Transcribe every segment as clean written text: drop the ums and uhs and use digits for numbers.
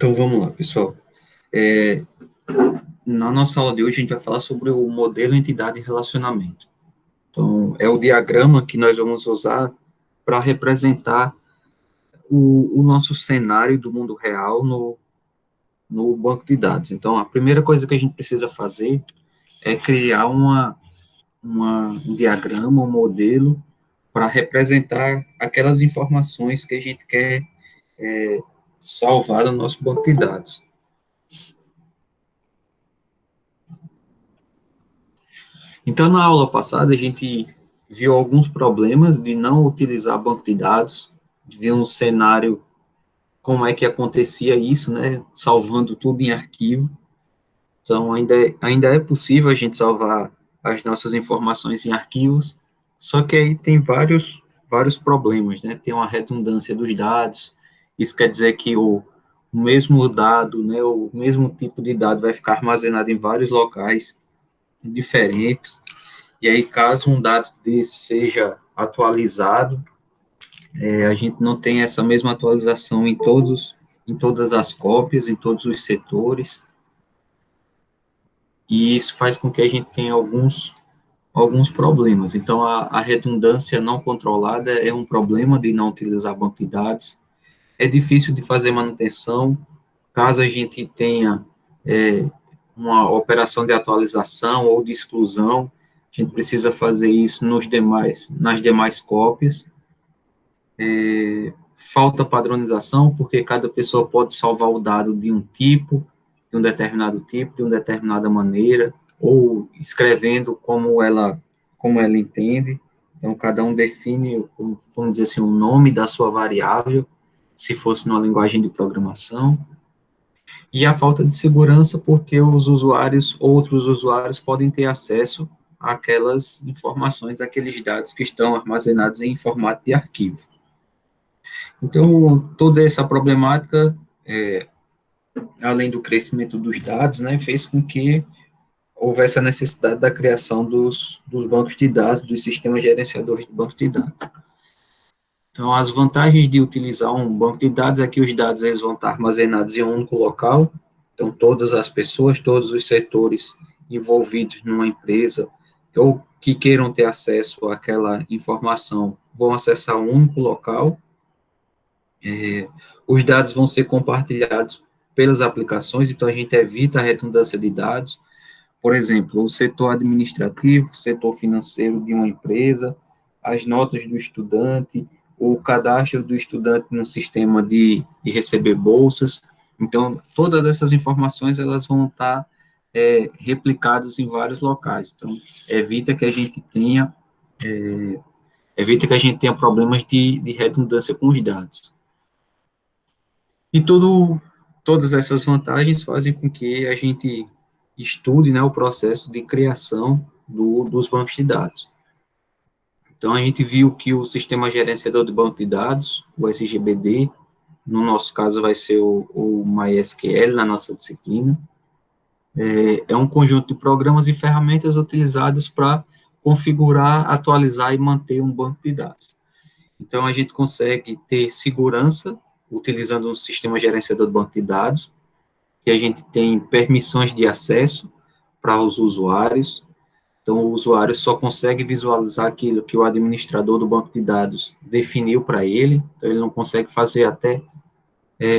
Então vamos lá, pessoal. É, Na nossa aula de hoje a gente vai falar sobre o modelo entidade e relacionamento. Então, é o diagrama que nós vamos usar para representar o nosso cenário do mundo real no banco de dados. Então, a primeira coisa que a gente precisa fazer é criar um diagrama, um modelo, para representar aquelas informações que a gente quer salvar no nosso banco de dados. Então, na aula passada, a gente viu alguns problemas de não utilizar banco de dados, viu um cenário, como é que acontecia isso, né, salvando tudo em arquivo. Então, ainda é possível a gente salvar as nossas informações em arquivos, só que aí tem vários problemas, né, tem uma redundância dos dados, isso quer dizer que o mesmo dado, né, o mesmo tipo de dado vai ficar armazenado em vários locais diferentes. E aí, caso um dado desse seja atualizado, a gente não tem essa mesma atualização em todas as cópias, em todos os setores, e isso faz com que a gente tenha alguns problemas. Então, a redundância não controlada é um problema de não utilizar banco de dados. É difícil de fazer manutenção, caso a gente tenha uma operação de atualização ou de exclusão, a gente precisa fazer isso nas demais cópias. Falta padronização, porque cada pessoa pode salvar o dado de um tipo, de um determinado tipo, de uma determinada maneira, ou escrevendo como ela entende. Então, cada um define, vamos dizer assim, o nome da sua variável, se fosse numa linguagem de programação. E a falta de segurança, porque outros usuários podem ter acesso àquelas informações, àqueles dados que estão armazenados em formato de arquivo. Então, toda essa problemática, além do crescimento dos dados, né, fez com que houvesse a necessidade da criação dos bancos de dados, dos sistemas gerenciadores de bancos de dados. Então, as vantagens de utilizar um banco de dados é que os dados eles vão estar armazenados em um único local, então todas as pessoas, todos os setores envolvidos numa empresa, ou que queiram ter acesso àquela informação, vão acessar um único local. Os dados vão ser compartilhados pelas aplicações, então a gente evita a redundância de dados. Por exemplo, o setor administrativo, o setor financeiro de uma empresa, as notas do estudante, o cadastro do estudante no sistema de receber bolsas. Então, todas essas informações elas vão estar replicadas em vários locais. Então, evita que a gente tenha problemas de redundância com os dados. E todas essas vantagens fazem com que a gente estude, né, o processo de criação dos bancos de dados. Então, a gente viu que o Sistema Gerenciador de Banco de Dados, o SGBD, no nosso caso vai ser o MySQL, na nossa disciplina, é um conjunto de programas e ferramentas utilizados para configurar, atualizar e manter um banco de dados. Então, a gente consegue ter segurança utilizando um sistema gerenciador de banco de dados, que a gente tem permissões de acesso para os usuários. Então, o usuário só consegue visualizar aquilo que o administrador do banco de dados definiu para ele. Então, ele não consegue fazer até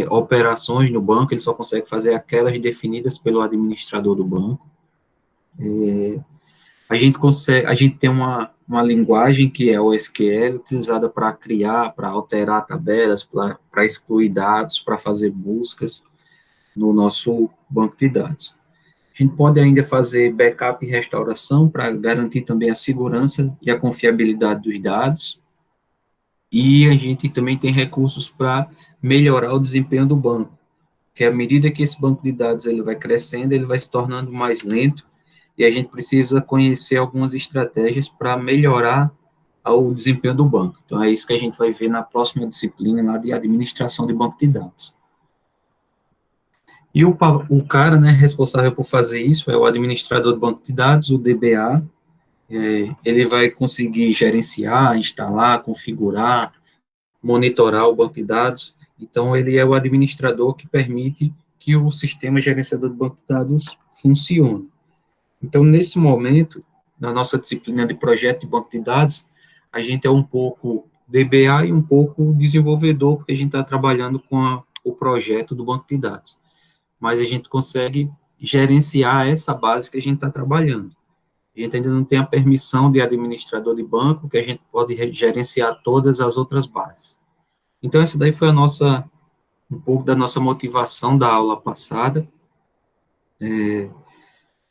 operações no banco, ele só consegue fazer aquelas definidas pelo administrador do banco. A gente tem uma linguagem que é o SQL, utilizada para criar, para alterar tabelas, para excluir dados, para fazer buscas no nosso banco de dados. A gente pode ainda fazer backup e restauração para garantir também a segurança e a confiabilidade dos dados. E a gente também tem recursos para melhorar o desempenho do banco, que à medida que esse banco de dados ele vai crescendo, ele vai se tornando mais lento, e a gente precisa conhecer algumas estratégias para melhorar o desempenho do banco. Então, é isso que a gente vai ver na próxima disciplina lá de administração de banco de dados. E o cara, né, responsável por fazer isso é o administrador do banco de dados, o DBA. Ele vai conseguir gerenciar, instalar, configurar, monitorar o banco de dados. Então, ele é o administrador que permite que o sistema gerenciador de banco de dados funcione. Então, nesse momento, na nossa disciplina de projeto de banco de dados, a gente é um pouco DBA e um pouco desenvolvedor, porque a gente está trabalhando com o projeto do banco de dados. Mas a gente consegue gerenciar essa base que a gente está trabalhando. A gente ainda não tem a permissão de administrador de banco, que a gente pode gerenciar todas as outras bases. Então, essa daí foi um pouco da nossa motivação da aula passada,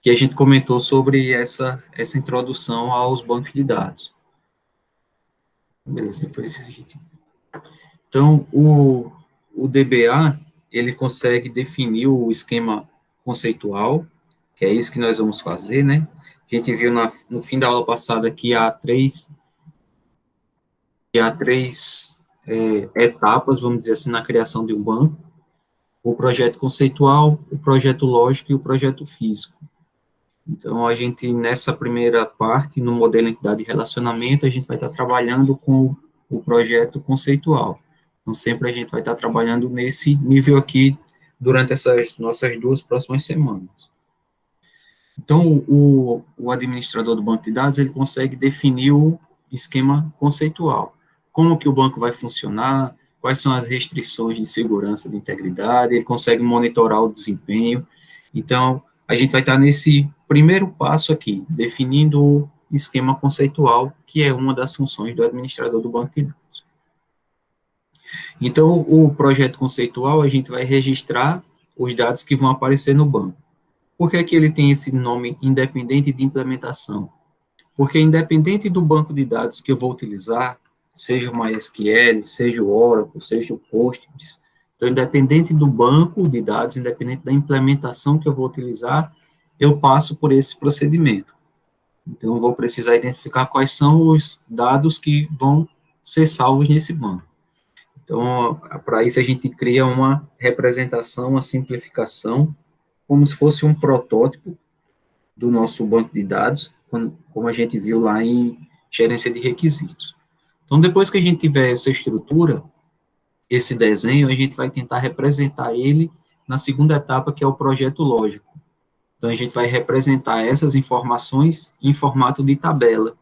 que a gente comentou sobre essa introdução aos bancos de dados. Beleza, depois a gente... Então, o DBA, ele consegue definir o esquema conceitual, que é isso que nós vamos fazer, né? A gente viu no fim da aula passada que há três etapas, vamos dizer assim, na criação de um banco: o projeto conceitual, o projeto lógico e o projeto físico. Então, a gente, nessa primeira parte, no modelo entidade e relacionamento, a gente vai estar trabalhando com o projeto conceitual. Então, sempre a gente vai estar trabalhando nesse nível aqui durante essas nossas 2 próximas semanas. Então, o administrador do banco de dados, ele consegue definir o esquema conceitual. Como que o banco vai funcionar, quais são as restrições de segurança, de integridade, ele consegue monitorar o desempenho. Então, a gente vai estar nesse primeiro passo aqui, definindo o esquema conceitual, que é uma das funções do administrador do banco de dados. Então, o projeto conceitual, a gente vai registrar os dados que vão aparecer no banco. Por que que ele tem esse nome independente de implementação? Porque independente do banco de dados que eu vou utilizar, seja o MySQL, seja o Oracle, seja o Postgres, então, independente do banco de dados, independente da implementação que eu vou utilizar, eu passo por esse procedimento. Então, eu vou precisar identificar quais são os dados que vão ser salvos nesse banco. Então, para isso, a gente cria uma representação, uma simplificação, como se fosse um protótipo do nosso banco de dados, como a gente viu lá em gerência de requisitos. Então, depois que a gente tiver essa estrutura, esse desenho, a gente vai tentar representar ele na segunda etapa, que é o projeto lógico. Então, a gente vai representar essas informações em formato de tabela.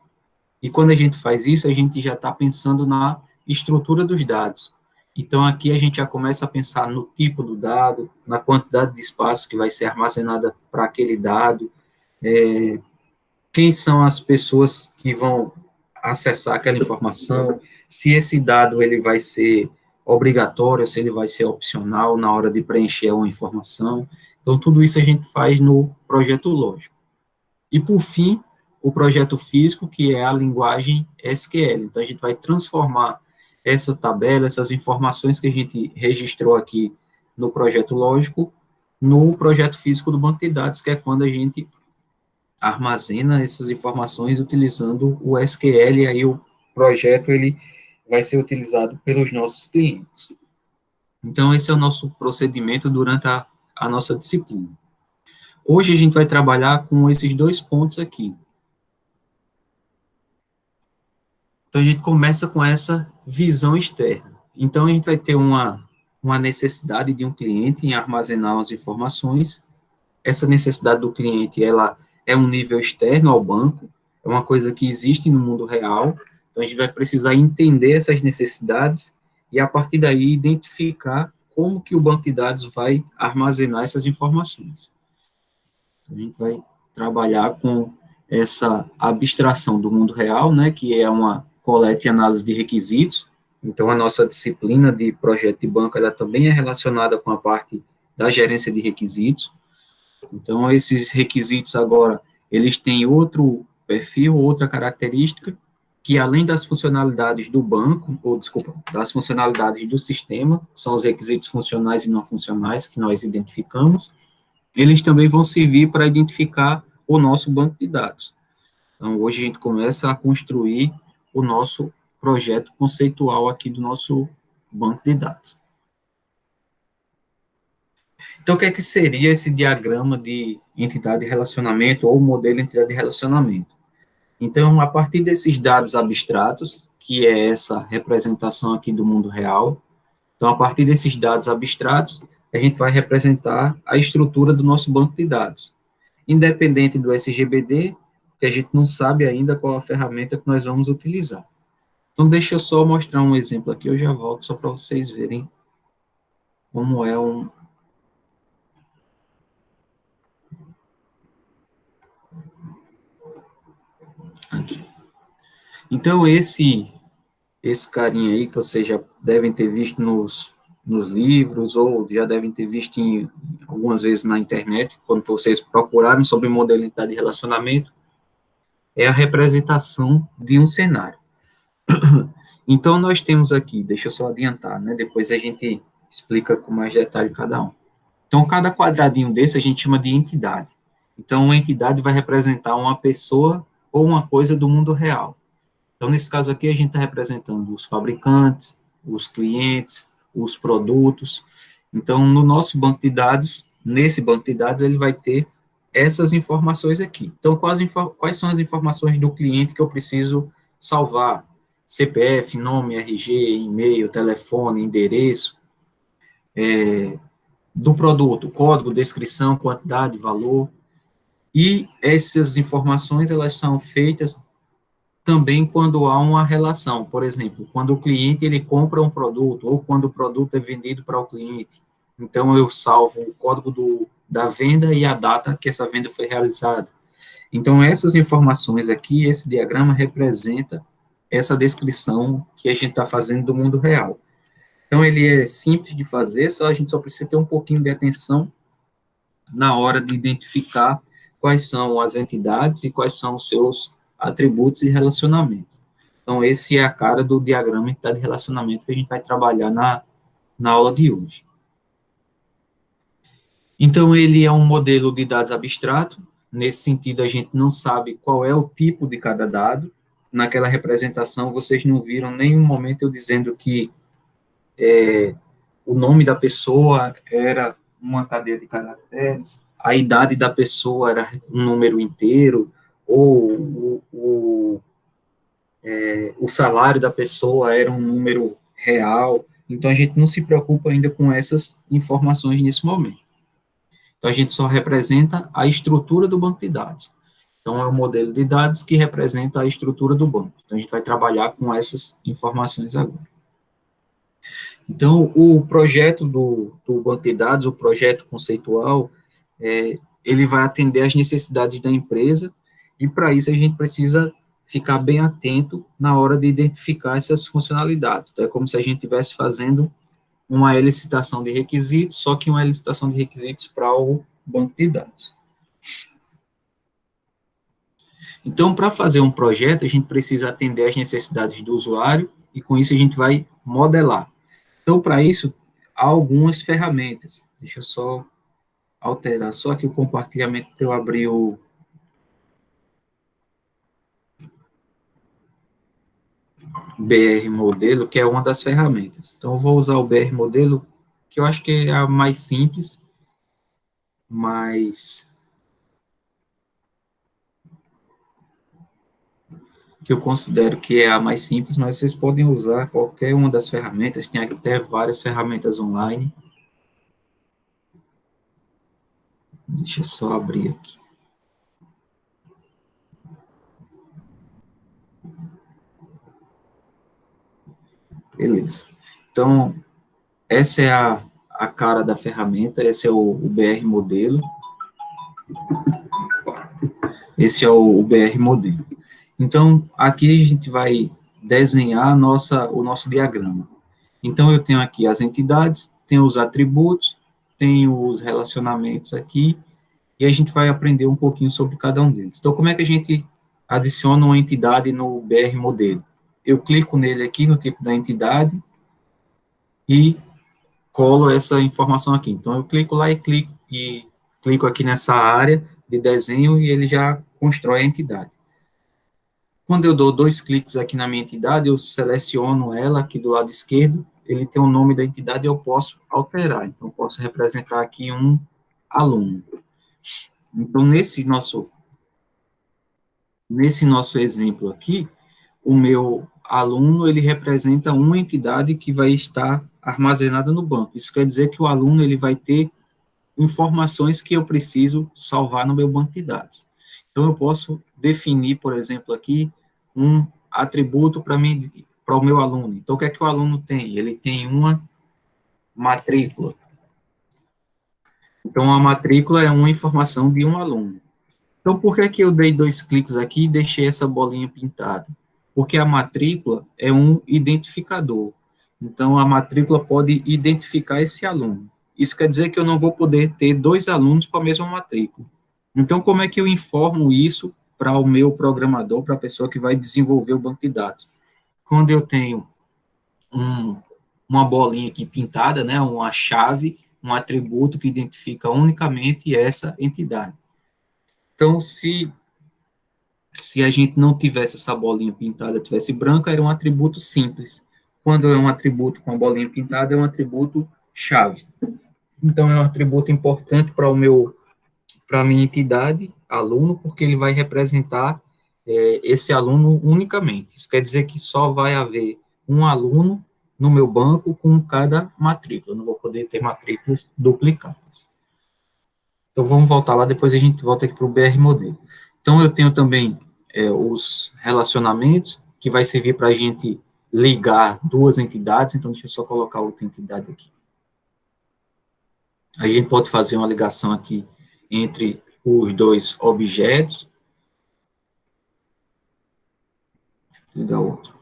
E quando a gente faz isso, a gente já está pensando na estrutura dos dados. Então, aqui a gente já começa a pensar no tipo do dado, na quantidade de espaço que vai ser armazenada para aquele dado, quem são as pessoas que vão acessar aquela informação, se esse dado ele vai ser obrigatório, se ele vai ser opcional na hora de preencher uma informação. Então, tudo isso a gente faz no projeto lógico. E, por fim, o projeto físico, que é a linguagem SQL. Então, a gente vai transformar essa tabela, essas informações que a gente registrou aqui no projeto lógico, no projeto físico do banco de dados, que é quando a gente armazena essas informações utilizando o SQL, e aí o projeto ele vai ser utilizado pelos nossos clientes. Então, esse é o nosso procedimento durante a nossa disciplina. Hoje a gente vai trabalhar com esses 2 pontos aqui. Então, a gente começa com essa visão externa. Então, a gente vai ter uma necessidade de um cliente em armazenar as informações. Essa necessidade do cliente, ela é um nível externo ao banco, é uma coisa que existe no mundo real. Então, a gente vai precisar entender essas necessidades e, a partir daí, identificar como que o banco de dados vai armazenar essas informações. Então, a gente vai trabalhar com essa abstração do mundo real, né, que é uma coleta e análise de requisitos. Então, a nossa disciplina de projeto de banco, ela também é relacionada com a parte da gerência de requisitos. Então, esses requisitos agora, eles têm outro perfil, outra característica, que além das funcionalidades do banco, ou, desculpa, das funcionalidades do sistema, são os requisitos funcionais e não funcionais que nós identificamos, eles também vão servir para identificar o nosso banco de dados. Então, hoje a gente começa a construir o nosso projeto conceitual aqui do nosso banco de dados. Então, o que é que seria esse diagrama de entidade de relacionamento ou modelo de entidade de relacionamento? Então, a partir desses dados abstratos, que é essa representação aqui do mundo real, Então, a partir desses dados abstratos, a gente vai representar a estrutura do nosso banco de dados. Independente do SGBD, que a gente não sabe ainda qual a ferramenta que nós vamos utilizar. Então, deixa eu só mostrar um exemplo aqui, eu já volto só para vocês verem como é um... Aqui. Então, esse carinha aí, que vocês já devem ter visto nos livros, ou já devem ter visto algumas vezes na internet, quando vocês procurarem sobre modalidade de relacionamento, é a representação de um cenário. Então, nós temos aqui, deixa eu só adiantar, né? Depois a gente explica com mais detalhe cada um. Então, cada quadradinho desse a gente chama de entidade. Então, uma entidade vai representar uma pessoa ou uma coisa do mundo real. Então, nesse caso aqui, a gente está representando os fabricantes, os clientes, os produtos. Então, no nosso banco de dados, nesse banco de dados, ele vai ter essas informações aqui. Então, quais são as informações do cliente que eu preciso salvar? CPF, nome, RG, e-mail, telefone, endereço, do produto, código, descrição, quantidade, valor. E essas informações, elas são feitas também quando há uma relação, por exemplo, quando o cliente ele compra um produto ou quando o produto é vendido para o cliente. Então, eu salvo o código da venda e a data que essa venda foi realizada. Então, essas informações aqui, esse diagrama representa essa descrição que a gente está fazendo do mundo real. Então, ele é simples de fazer, a gente só precisa ter um pouquinho de atenção na hora de identificar quais são as entidades e quais são os seus atributos e relacionamentos. Então, esse é a cara do diagrama de relacionamento que a gente vai trabalhar na aula de hoje. Então, ele é um modelo de dados abstrato. Nesse sentido, a gente não sabe qual é o tipo de cada dado. Naquela representação, vocês não viram nenhum momento eu dizendo que o nome da pessoa era uma cadeia de caracteres, a idade da pessoa era um número inteiro, ou o salário da pessoa era um número real. Então, a gente não se preocupa ainda com essas informações nesse momento. Então, a gente só representa a estrutura do banco de dados. Então, é o modelo de dados que representa a estrutura do banco. Então, a gente vai trabalhar com essas informações agora. Então, o projeto do banco de dados, o projeto conceitual, ele vai atender às necessidades da empresa, e para isso a gente precisa ficar bem atento na hora de identificar essas funcionalidades. Então, é como se a gente estivesse fazendo uma elicitação de requisitos, só que uma elicitação de requisitos para o banco de dados. Então, para fazer um projeto, a gente precisa atender às necessidades do usuário, e com isso a gente vai modelar. Então, para isso, há algumas ferramentas. Deixa eu só alterar só aqui o compartilhamento para eu abrir o BR Modelo, que é uma das ferramentas. Então, eu vou usar o BR Modelo, que eu acho que é a mais simples, mas que eu considero que é a mais simples, mas vocês podem usar qualquer uma das ferramentas, tem até várias ferramentas online. Deixa eu só abrir aqui. Beleza. Então, essa é a cara da ferramenta, esse é o BR Modelo. Esse é o BR Modelo. Então, aqui a gente vai desenhar o nosso diagrama. Então, eu tenho aqui as entidades, tenho os atributos, tenho os relacionamentos aqui, e a gente vai aprender um pouquinho sobre cada um deles. Então, como é que a gente adiciona uma entidade no BR Modelo? Eu clico nele aqui, no tipo da entidade, e colo essa informação aqui. Então, eu clico lá e clico aqui nessa área de desenho, e ele já constrói a entidade. Quando eu dou 2 cliques aqui na minha entidade, eu seleciono ela aqui do lado esquerdo, ele tem o nome da entidade e eu posso alterar. Então, eu posso representar aqui um aluno. Então, nesse nosso exemplo aqui, o meu aluno, ele representa uma entidade que vai estar armazenada no banco. Isso quer dizer que o aluno ele vai ter informações que eu preciso salvar no meu banco de dados. Então, eu posso definir, por exemplo, aqui, um atributo para mim, para o meu aluno. Então, o que é que o aluno tem? Ele tem uma matrícula. Então, a matrícula é uma informação de um aluno. Então, por que que eu dei 2 cliques aqui e deixei essa bolinha pintada? Porque a matrícula é um identificador. Então, a matrícula pode identificar esse aluno. Isso quer dizer que eu não vou poder ter 2 alunos com a mesma matrícula. Então, como é que eu informo isso para o meu programador, para a pessoa que vai desenvolver o banco de dados? Quando eu tenho um, uma bolinha aqui pintada, né, uma chave, um atributo que identifica unicamente essa entidade. Então, se a gente não tivesse essa bolinha pintada, tivesse branca, era um atributo simples. Quando é um atributo com a bolinha pintada, é um atributo chave. Então, é um atributo importante para a minha entidade, aluno, porque ele vai representar esse aluno unicamente. Isso quer dizer que só vai haver um aluno no meu banco com cada matrícula. Eu não vou poder ter matrículas duplicadas. Então, vamos voltar lá, depois a gente volta aqui para o BR modelo. Então, eu tenho também os relacionamentos, que vai servir para a gente ligar 2 entidades. Então, deixa eu só colocar outra entidade aqui. A gente pode fazer uma ligação aqui entre os 2 objetos. Ligar outro.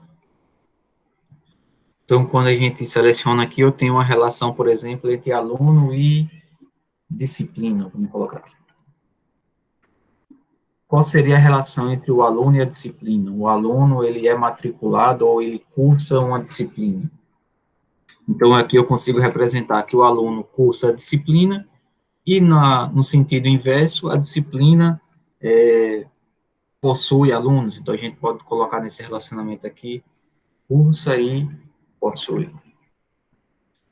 Então, quando a gente seleciona aqui, eu tenho uma relação, por exemplo, entre aluno e disciplina. Vamos colocar aqui. Qual seria a relação entre o aluno e a disciplina? O aluno, ele é matriculado ou ele cursa uma disciplina. Então, aqui eu consigo representar que o aluno cursa a disciplina e, no sentido inverso, a disciplina possui alunos. Então, a gente pode colocar nesse relacionamento aqui, cursa e possui.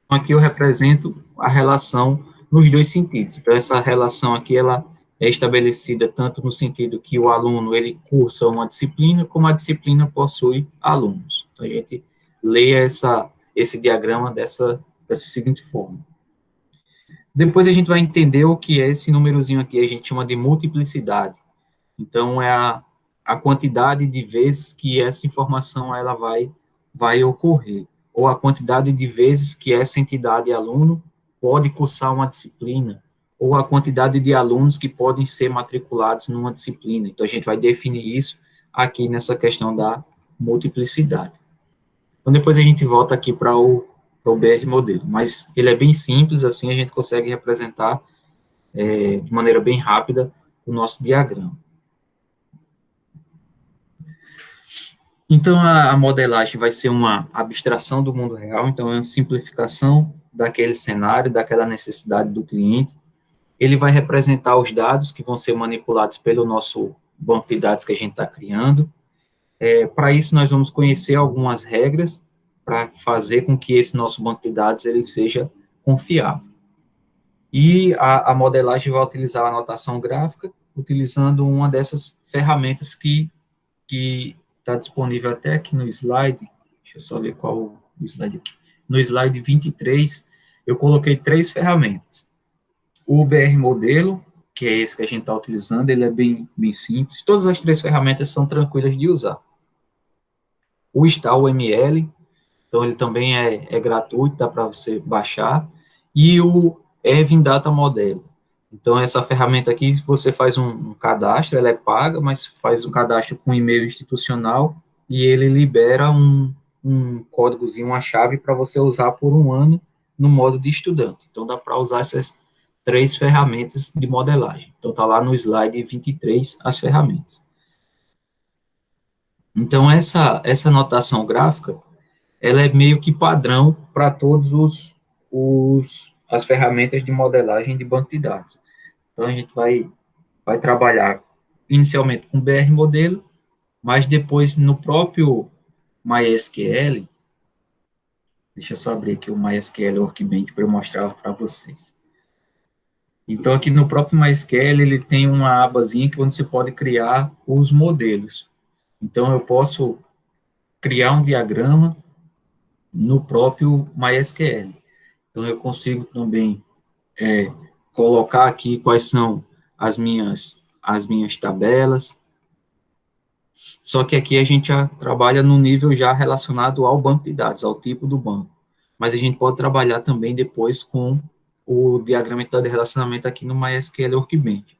Então, aqui eu represento a relação nos 2 sentidos. Então, essa relação aqui, ela é estabelecida tanto no sentido que o aluno, ele cursa uma disciplina, como a disciplina possui alunos. Então, a gente lê esse diagrama dessa seguinte forma. Depois a gente vai entender o que é esse númerozinho aqui, a gente chama de multiplicidade. Então, é a quantidade de vezes que essa informação ela vai ocorrer, ou a quantidade de vezes que essa entidade aluno pode cursar uma disciplina, ou a quantidade de alunos que podem ser matriculados numa disciplina. Então, a gente vai definir isso aqui nessa questão da multiplicidade. Então, depois a gente volta aqui para o BR modelo, mas ele é bem simples, assim a gente consegue representar de maneira bem rápida o nosso diagrama. Então, a modelagem vai ser uma abstração do mundo real, então é uma simplificação daquele cenário, daquela necessidade do cliente. Ele vai representar os dados que vão ser manipulados pelo nosso banco de dados que a gente está criando. Para isso, nós vamos conhecer algumas regras para fazer com que esse nosso banco de dados ele seja confiável. E a modelagem vai utilizar a anotação gráfica, utilizando uma dessas ferramentas que está disponível até aqui no slide. Deixa eu só ver qual o slide aqui. No slide 23, eu coloquei 3 ferramentas. O BR modelo, que é esse que a gente está utilizando, ele é bem simples. Todas as 3 ferramentas são tranquilas de usar. O StarUML, então ele também é gratuito, dá para você baixar. E o Ervin Data Model. Então, essa ferramenta aqui, você faz um cadastro, ela é paga, mas faz um cadastro com e-mail institucional e ele libera um códigozinho, uma chave para você usar por um ano no modo de estudante. Então, dá para usar essas 3 ferramentas de modelagem. Então, está lá no slide 23 as ferramentas. Então, essa notação gráfica, ela é meio que padrão para todos as ferramentas de modelagem de banco de dados. Então, a gente vai trabalhar inicialmente com BR modelo, mas depois no próprio MySQL, deixa eu só abrir aqui o MySQL Workbench para eu mostrar para vocês. Então, aqui no próprio MySQL, ele tem uma abazinha que você pode criar os modelos. Então, eu posso criar um diagrama no próprio MySQL. Então, eu consigo também colocar aqui quais são as minhas tabelas, só que aqui a gente já trabalha no nível já relacionado ao banco de dados, ao tipo do banco. Mas a gente pode trabalhar também depois com o diagrama de relacionamento aqui no MySQL Workbench.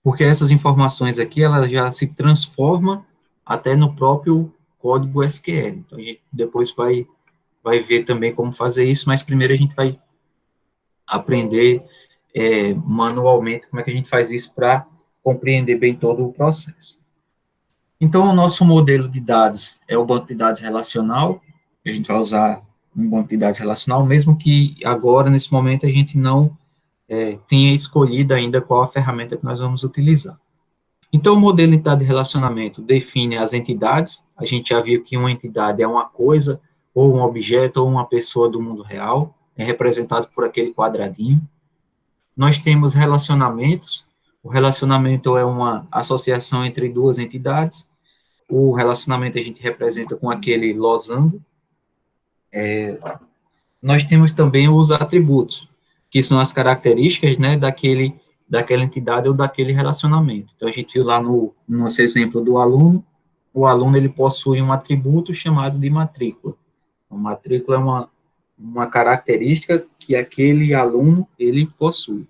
Porque essas informações aqui, ela já se transforma até no próprio código SQL. Então, a gente depois vai ver também como fazer isso, mas primeiro a gente vai aprender manualmente como é que a gente faz isso para compreender bem todo o processo. Então, o nosso modelo de dados é o banco de dados relacional. A gente vai usar um banco de dados relacional, mesmo que agora, nesse momento, a gente não tenha escolhido ainda qual a ferramenta que nós vamos utilizar. Então, o modelo de entidade de relacionamento define as entidades. A gente já viu que uma entidade é uma coisa, ou um objeto, ou uma pessoa do mundo real, é representado por aquele quadradinho. Nós temos relacionamentos. O relacionamento é uma associação entre duas entidades. O relacionamento a gente representa com aquele losango. Nós temos também os atributos, que são as características, né, daquela entidade ou daquele relacionamento. Então, a gente viu lá no nosso exemplo do aluno, o aluno ele possui um atributo chamado de matrícula. A matrícula é uma característica que aquele aluno ele possui.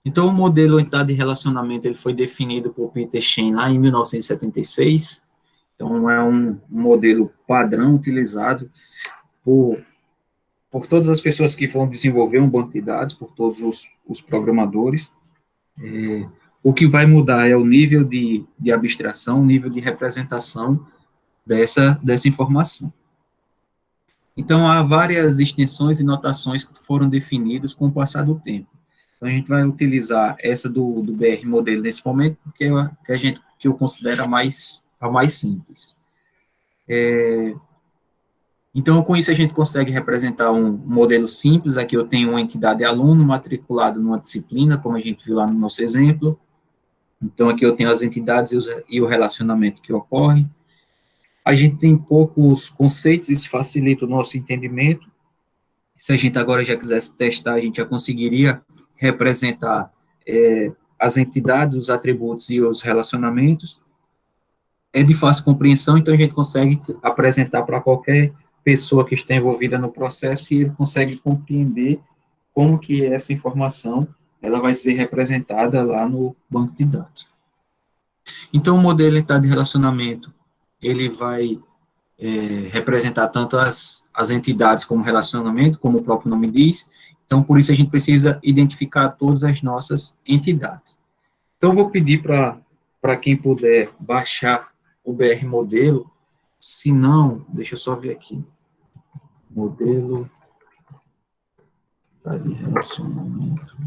Então, o modelo entidade de relacionamento ele foi definido por Peter Shen lá em 1976. Então, é um modelo padrão utilizado por todas as pessoas que vão desenvolver um banco de dados, por todos os programadores. O que vai mudar é o nível de abstração, o nível de representação dessa informação. Então, há várias extensões e notações que foram definidas com o passar do tempo. Então, a gente vai utilizar essa do BR modelo nesse momento, porque é que eu considero a mais simples. Então, com isso, a gente consegue representar um modelo simples. Aqui eu tenho uma entidade aluno matriculado numa disciplina, como a gente viu lá no nosso exemplo. Então, aqui eu tenho as entidades e o relacionamento que ocorre. A gente tem poucos conceitos, isso facilita o nosso entendimento. Se a gente agora já quisesse testar, a gente já conseguiria representar as entidades, os atributos e os relacionamentos. É de fácil compreensão, então a gente consegue apresentar para qualquer pessoa que está envolvida no processo e ele consegue compreender como que essa informação ela vai ser representada lá no banco de dados. Então, o modelo de relacionamento, ele vai representar tanto as entidades como relacionamento, como o próprio nome diz. Então, por isso a gente precisa identificar todas as nossas entidades. Então, eu vou pedir para quem puder baixar o BR modelo, se não, deixa eu só ver aqui, modelo de relacionamento.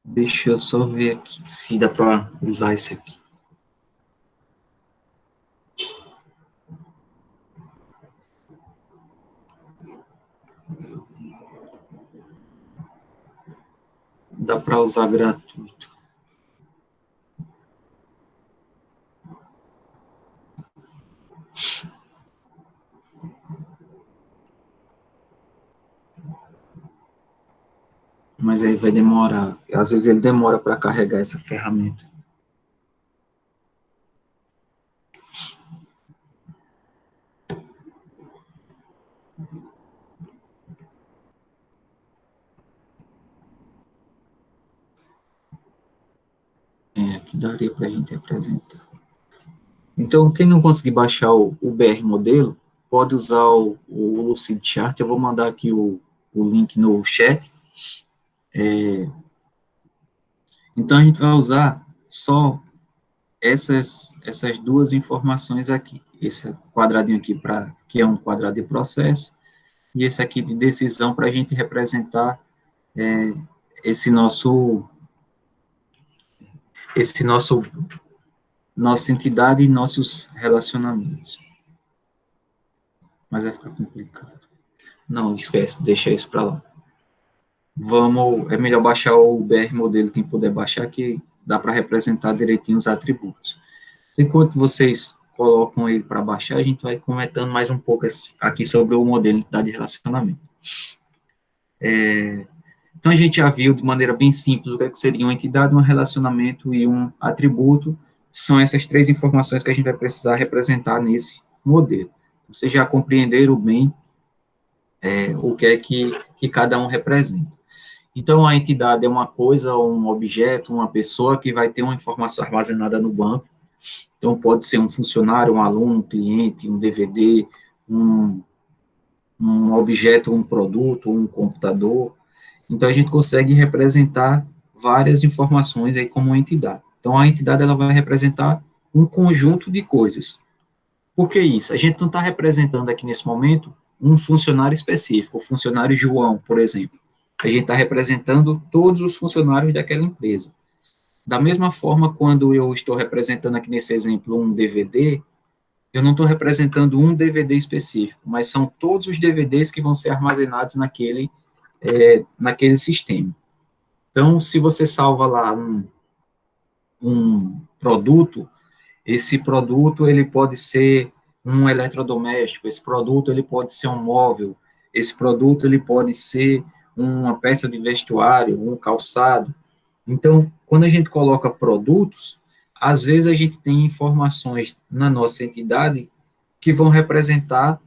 Deixa eu só ver aqui se dá para usar esse aqui. Dá para usar gratuito. Mas aí vai demorar. Às vezes ele demora para carregar essa ferramenta. Aqui daria para a gente apresentar. Então, quem não conseguir baixar o BR modelo, pode usar o Lucidchart. Eu vou mandar aqui o link no chat. Então, a gente vai usar só essas duas informações aqui. Esse quadradinho aqui, que é um quadrado de processo, e esse aqui de decisão, para a gente representar esse nossa entidade e nossos relacionamentos. Mas vai ficar complicado. Não, esquece, deixa isso para lá. É melhor baixar o BR modelo, quem puder baixar, que dá para representar direitinho os atributos. Enquanto vocês colocam ele para baixar, a gente vai comentando mais um pouco aqui sobre o modelo de entidade de relacionamento. Então, a gente já viu de maneira bem simples o que, que seria uma entidade, um relacionamento e um atributo. São essas três informações que a gente vai precisar representar nesse modelo. Vocês já compreenderam bem o que é que cada um representa. Então, a entidade é uma coisa, um objeto, uma pessoa que vai ter uma informação armazenada no banco. Então, pode ser um funcionário, um aluno, um cliente, um DVD, um, um objeto, um produto, um computador. Então, a gente consegue representar várias informações aí como uma entidade. Então, a entidade ela vai representar um conjunto de coisas. Por que isso? A gente não está representando aqui nesse momento um funcionário específico, o funcionário João, por exemplo. A gente está representando todos os funcionários daquela empresa. Da mesma forma, quando eu estou representando aqui nesse exemplo um DVD, eu não estou representando um DVD específico, mas são todos os DVDs que vão ser armazenados naquele sistema. Então, se você salva lá um produto, esse produto ele pode ser um eletrodoméstico, esse produto ele pode ser um móvel, esse produto ele pode ser uma peça de vestuário, um calçado. Então, quando a gente coloca produtos, às vezes a gente tem informações na nossa entidade que vão representar,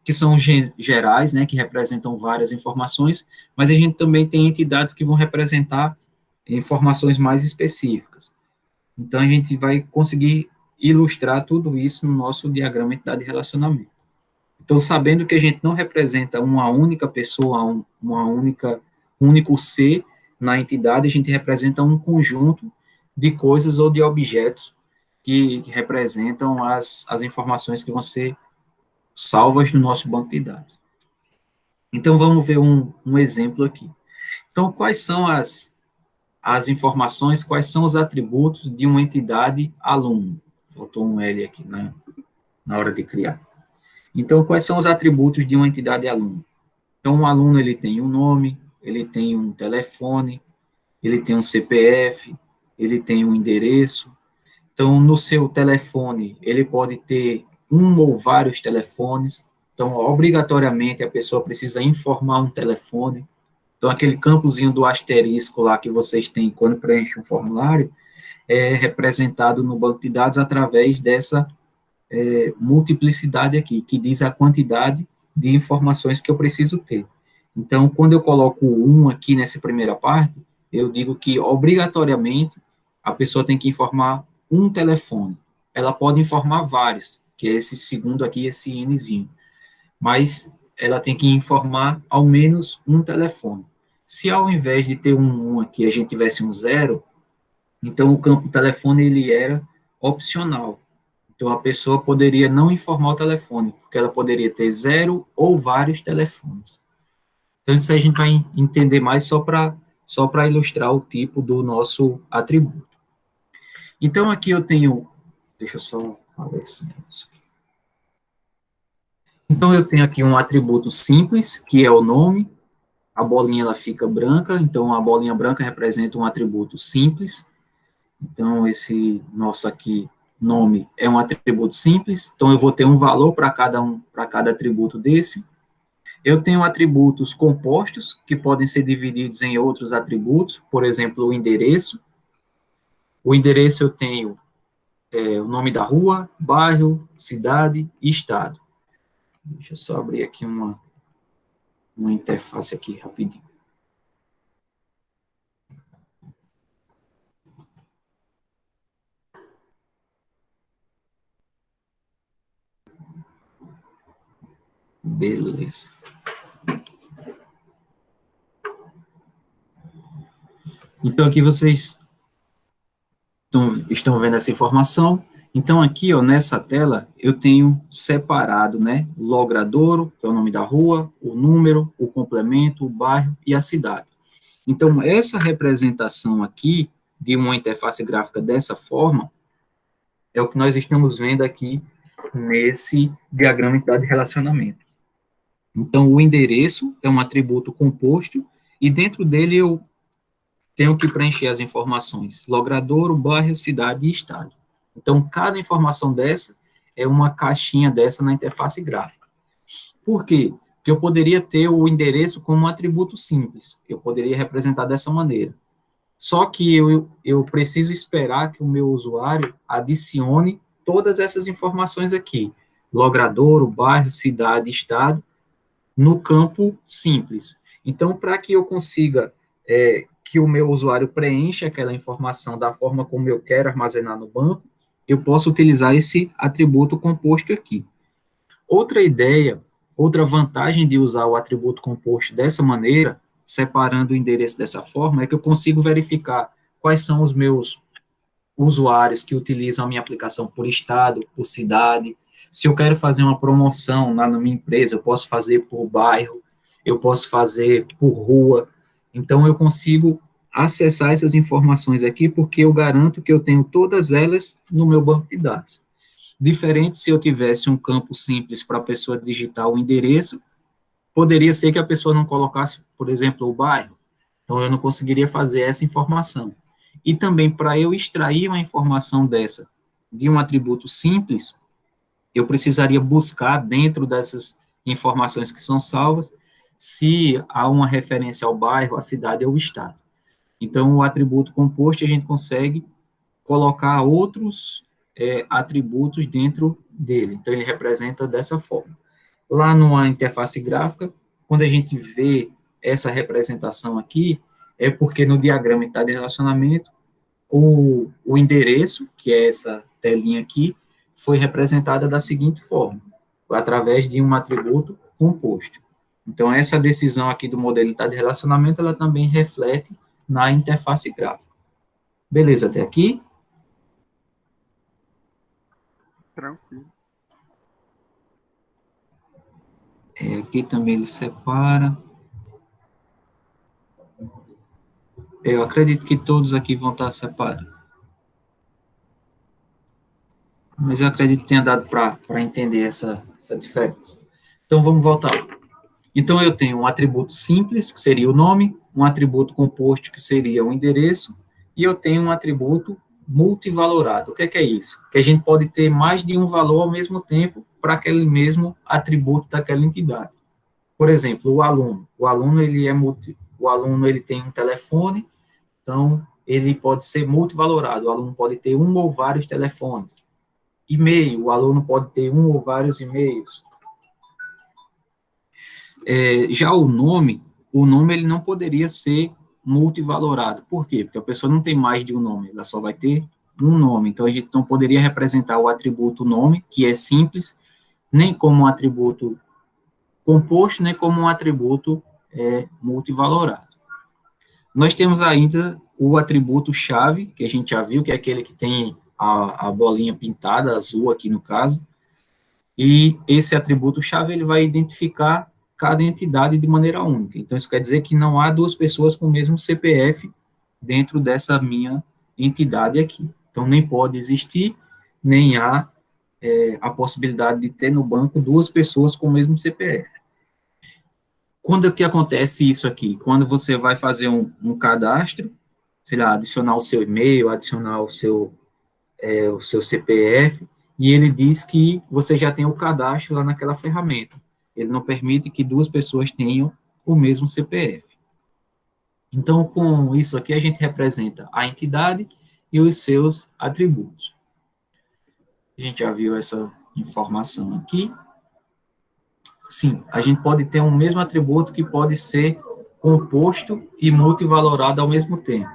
que são gerais, né, que representam várias informações, mas a gente também tem entidades que vão representar informações mais específicas. Então, a gente vai conseguir ilustrar tudo isso no nosso diagrama entidade de relacionamento. Então, sabendo que a gente não representa uma única pessoa, um único ser na entidade, a gente representa um conjunto de coisas ou de objetos que representam as informações que vão ser salvas no nosso banco de dados. Então, vamos ver um exemplo aqui. Então, quais são as informações, quais são os atributos de uma entidade aluno? Faltou um L aqui na hora de criar. Então, quais são os atributos de uma entidade aluno? Então, um aluno ele tem um nome, ele tem um telefone, ele tem um CPF, ele tem um endereço. Então, no seu telefone, ele pode ter um ou vários telefones. Então, obrigatoriamente, a pessoa precisa informar um telefone. Então, aquele campozinho do asterisco lá que vocês têm quando preenche um formulário é representado no banco de dados através dessa multiplicidade aqui, que diz a quantidade de informações que eu preciso ter. Então, quando eu coloco um aqui nessa primeira parte, eu digo que, obrigatoriamente, a pessoa tem que informar um telefone. Ela pode informar vários, que é esse segundo aqui, esse Nzinho. Mas ela tem que informar ao menos um telefone. Se ao invés de ter um aqui, a gente tivesse um zero, então o campo telefone ele era opcional. Então, a pessoa poderia não informar o telefone, porque ela poderia ter zero ou vários telefones. Então, isso aí a gente vai entender mais só para ilustrar o tipo do nosso atributo. Então, aqui eu tenho, deixa eu só falar isso. Então, eu tenho aqui um atributo simples, que é o nome. A bolinha ela fica branca, então a bolinha branca representa um atributo simples. Então, esse nosso aqui, nome, é um atributo simples. Então, eu vou ter um valor para cada atributo desse. Eu tenho atributos compostos, que podem ser divididos em outros atributos, por exemplo, o endereço. O endereço eu tenho o nome da rua, bairro, cidade e estado. Deixa eu só abrir aqui uma interface aqui rapidinho. Beleza. Então, aqui vocês estão vendo essa informação. Então, aqui, ó, nessa tela, eu tenho separado, né, logradouro, que é o nome da rua, o número, o complemento, o bairro e a cidade. Então, essa representação aqui de uma interface gráfica dessa forma é o que nós estamos vendo aqui nesse diagrama de relacionamento. Então, o endereço é um atributo composto e dentro dele eu tenho que preencher as informações logradouro, bairro, cidade e estado. Então, cada informação dessa é uma caixinha dessa na interface gráfica. Por quê? Porque eu poderia ter o endereço como um atributo simples, eu poderia representar dessa maneira. Só que eu preciso esperar que o meu usuário adicione todas essas informações aqui, logradouro, bairro, cidade, estado, no campo simples. Então, para que eu consiga que o meu usuário preencha aquela informação da forma como eu quero armazenar no banco, eu posso utilizar esse atributo composto aqui. Outra ideia, outra vantagem de usar o atributo composto dessa maneira, separando o endereço dessa forma, é que eu consigo verificar quais são os meus usuários que utilizam a minha aplicação por estado, por cidade. Se eu quero fazer uma promoção lá na minha empresa, eu posso fazer por bairro, eu posso fazer por rua. Então, eu consigo acessar essas informações aqui porque eu garanto que eu tenho todas elas no meu banco de dados. Diferente se eu tivesse um campo simples para a pessoa digitar o endereço, poderia ser que a pessoa não colocasse, por exemplo, o bairro. Então, eu não conseguiria fazer essa informação. E também, para eu extrair uma informação dessa de um atributo simples, eu precisaria buscar dentro dessas informações que são salvas se há uma referência ao bairro, à cidade ou ao estado. Então, o atributo composto a gente consegue colocar outros atributos dentro dele. Então, ele representa dessa forma. Lá numa interface gráfica, quando a gente vê essa representação aqui, é porque no diagrama de relacionamento, o endereço, que é essa telinha aqui, foi representada da seguinte forma, através de um atributo composto. Então, essa decisão aqui do modelo de relacionamento, ela também reflete na interface gráfica. Beleza, até aqui? Tranquilo. Aqui também ele separa. Eu acredito que todos aqui vão estar separados. Mas eu acredito que tenha dado para entender essa diferença. Então, vamos voltar. Então, eu tenho um atributo simples, que seria o nome, um atributo composto, que seria o endereço, e eu tenho um atributo multivalorado. O que é isso? Que a gente pode ter mais de um valor ao mesmo tempo para aquele mesmo atributo daquela entidade. Por exemplo, o aluno. O aluno ele tem um telefone, então ele pode ser multivalorado. O aluno pode ter um ou vários telefones. E-mail, o aluno pode ter um ou vários e-mails. Já o nome ele não poderia ser multivalorado. Por quê? Porque a pessoa não tem mais de um nome, ela só vai ter um nome. Então, a gente não poderia representar o atributo nome, que é simples, nem como um atributo composto, nem como um atributo multivalorado. Nós temos ainda o atributo chave, que a gente já viu, que é aquele que tem a bolinha pintada, azul aqui no caso, e esse atributo chave ele vai identificar cada entidade de maneira única. Então, isso quer dizer que não há duas pessoas com o mesmo CPF dentro dessa minha entidade aqui. Então, nem pode existir, nem há a possibilidade de ter no banco duas pessoas com o mesmo CPF. Quando é que acontece isso aqui? Quando você vai fazer um cadastro, sei lá, adicionar o seu e-mail, adicionar o seu CPF, e ele diz que você já tem o cadastro lá naquela ferramenta. Ele não permite que duas pessoas tenham o mesmo CPF. Então, com isso aqui, a gente representa a entidade e os seus atributos. A gente já viu essa informação aqui. Sim, a gente pode ter um mesmo atributo que pode ser composto e multivalorado ao mesmo tempo.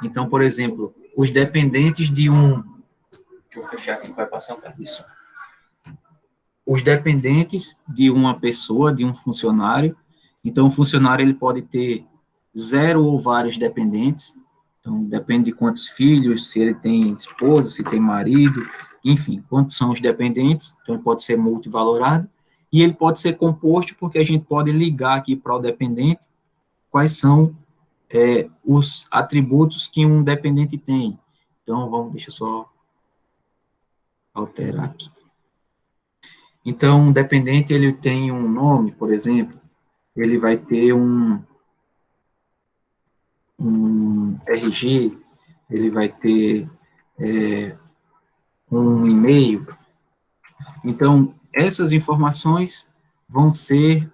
Então, por exemplo, os dependentes de um... Deixa eu fechar aqui, vai passar um pouco disso. Os dependentes de uma pessoa, de um funcionário. Então, o funcionário ele pode ter zero ou vários dependentes. Então, depende de quantos filhos, se ele tem esposa, se tem marido, enfim, quantos são os dependentes. Então, ele pode ser multivalorado. E ele pode ser composto, porque a gente pode ligar aqui para o dependente quais são os atributos que um dependente tem. Então, deixa eu só alterar aqui. Então, um dependente, ele tem um nome, por exemplo, ele vai ter um RG, ele vai ter um e-mail. Então, essas informações vão ser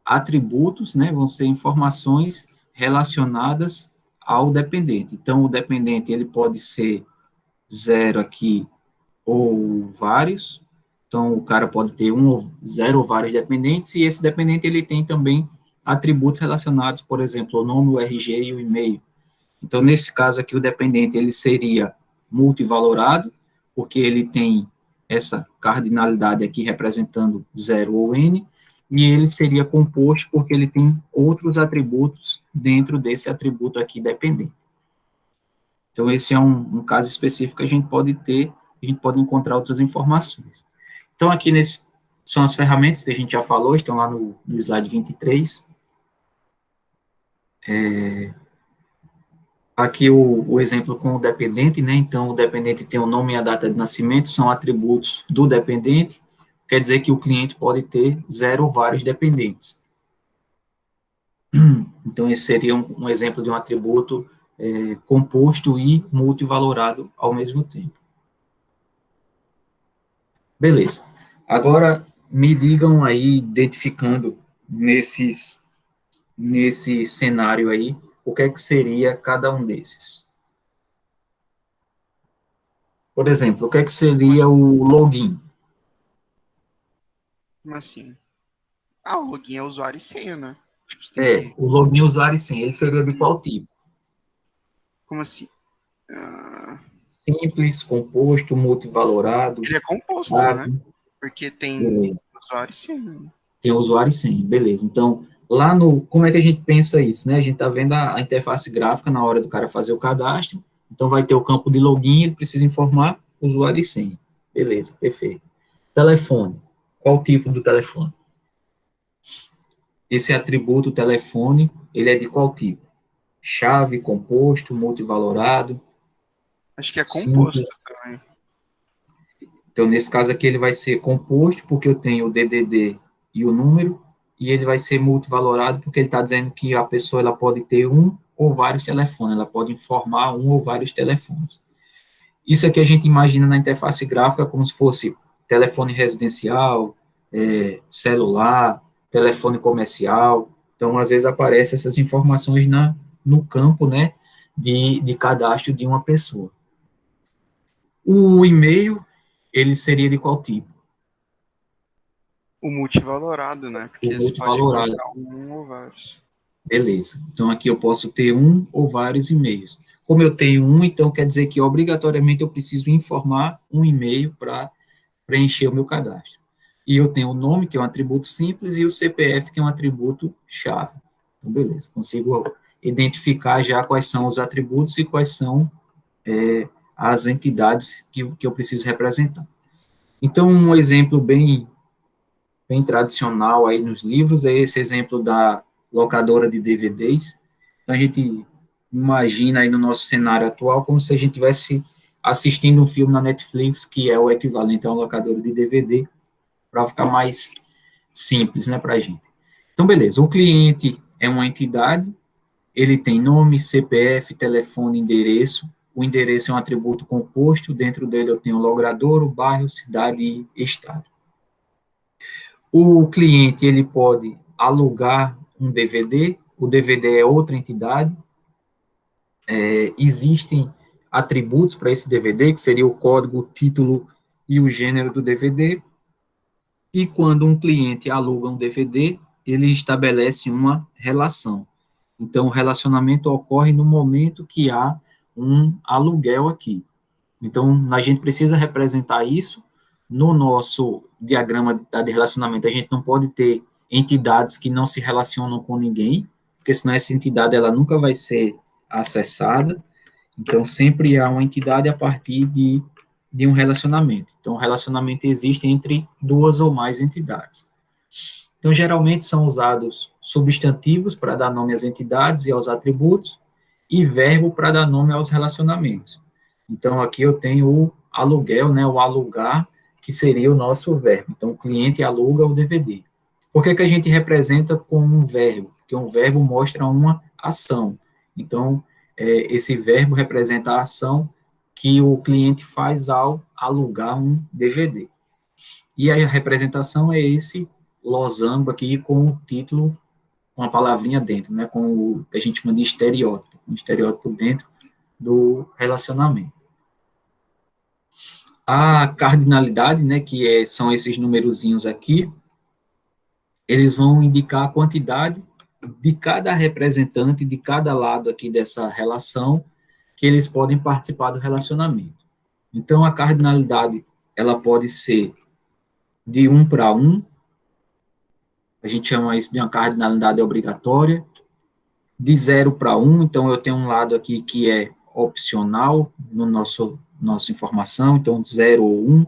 atributos, né, vão ser informações relacionadas ao dependente. Então, o dependente, ele pode ser zero aqui, ou vários. Então, o cara pode ter um ou zero ou vários dependentes, e esse dependente, ele tem também atributos relacionados, por exemplo, o nome, o RG e o e-mail. Então, nesse caso aqui, o dependente, ele seria multivalorado, porque ele tem essa cardinalidade aqui representando zero ou n, e ele seria composto porque ele tem outros atributos dentro desse atributo aqui dependente. Então, esse é um caso específico que a gente pode ter, a gente pode encontrar outras informações. Então, aqui são as ferramentas que a gente já falou, estão lá no slide 23. Aqui o exemplo com o dependente, né? Então, o dependente tem o nome e a data de nascimento, são atributos do dependente, quer dizer que o cliente pode ter zero ou vários dependentes. Então, esse seria um exemplo de um atributo composto e multivalorado ao mesmo tempo. Beleza. Agora, me digam aí, identificando nesse cenário aí, o que é que seria cada um desses. Por exemplo, o que é que seria o login? Como assim? Ah, o login é usuário e senha, né? Tipo, você tem que. O login usuário sim, ele seria de qual tipo? Como assim? Ah, Simples, composto, multivalorado, ele é composto, né? chave, Porque tem beleza. usuário e senha, né? Tem o usuário e senha, beleza. Então, lá como é que a gente pensa isso, né? A gente está vendo a interface gráfica na hora do cara fazer o cadastro, então vai ter o campo de login, ele precisa informar usuário e senha. Beleza, perfeito. Telefone, qual o tipo do telefone? Esse atributo telefone, ele é de qual tipo? Chave, composto, multivalorado, Acho que é simples. composto também. Então, nesse caso aqui, ele vai ser composto, porque eu tenho o DDD e o número, e ele vai ser multivalorado, porque ele está dizendo que a pessoa ela pode ter um ou vários telefones, ela pode informar um ou vários telefones. Isso aqui a gente imagina na interface gráfica como se fosse telefone residencial, celular, telefone comercial. Então, às vezes, aparecem essas informações no campo, né, de cadastro de uma pessoa. O e-mail, ele seria de qual tipo? O multivalorado, né? O Porque você pode multivalorado. colocar um ou vários. Beleza. Então, aqui eu posso ter um ou vários e-mails. Como eu tenho um, então quer dizer que obrigatoriamente eu preciso informar um e-mail para preencher o meu cadastro. E eu tenho o nome, que é um atributo simples, e o CPF, que é um atributo chave. Então, beleza. Consigo identificar já quais são os atributos e quais são as entidades que eu preciso representar. Então, um exemplo bem tradicional aí nos livros é esse exemplo da locadora de DVDs. Então, a gente imagina aí no nosso cenário atual como se a gente estivesse assistindo um filme na Netflix, que é o equivalente a uma locadora de DVD, para ficar mais simples, né, para a gente. Então, beleza, o cliente é uma entidade, ele tem nome, CPF, telefone, endereço. O endereço é um atributo composto, dentro dele eu tenho o logradouro, bairro, cidade e estado. O cliente, ele pode alugar um DVD, o DVD é outra entidade, existem atributos para esse DVD, que seria o código, o título e o gênero do DVD, e quando um cliente aluga um DVD, ele estabelece uma relação. Então, o relacionamento ocorre no momento que há um aluguel aqui. Então, a gente precisa representar isso no nosso diagrama de relacionamento. A gente não pode ter entidades que não se relacionam com ninguém, porque senão essa entidade ela nunca vai ser acessada. Então, sempre há uma entidade a partir de um relacionamento. Então, o relacionamento existe entre duas ou mais entidades. Então, geralmente são usados substantivos para dar nome às entidades e aos atributos, e verbo para dar nome aos relacionamentos. Então, aqui eu tenho o aluguel, né, o alugar, que seria o nosso verbo. Então, o cliente aluga o DVD. Por que, que a gente representa com um verbo? Porque um verbo mostra uma ação. Então, esse verbo representa a ação que o cliente faz ao alugar um DVD. E a representação é esse losango aqui com o título, com a palavrinha dentro, né, com o que a gente chama de estereótipo, um estereótipo dentro do relacionamento. A cardinalidade, né, são esses numerozinhos aqui, eles vão indicar a quantidade de cada representante, de cada lado aqui dessa relação, que eles podem participar do relacionamento. Então, a cardinalidade, ela pode ser de 1 para 1, a gente chama isso de uma cardinalidade obrigatória, de 0 para 1, então eu tenho um lado aqui que é opcional no nossa informação, então 0 ou 1,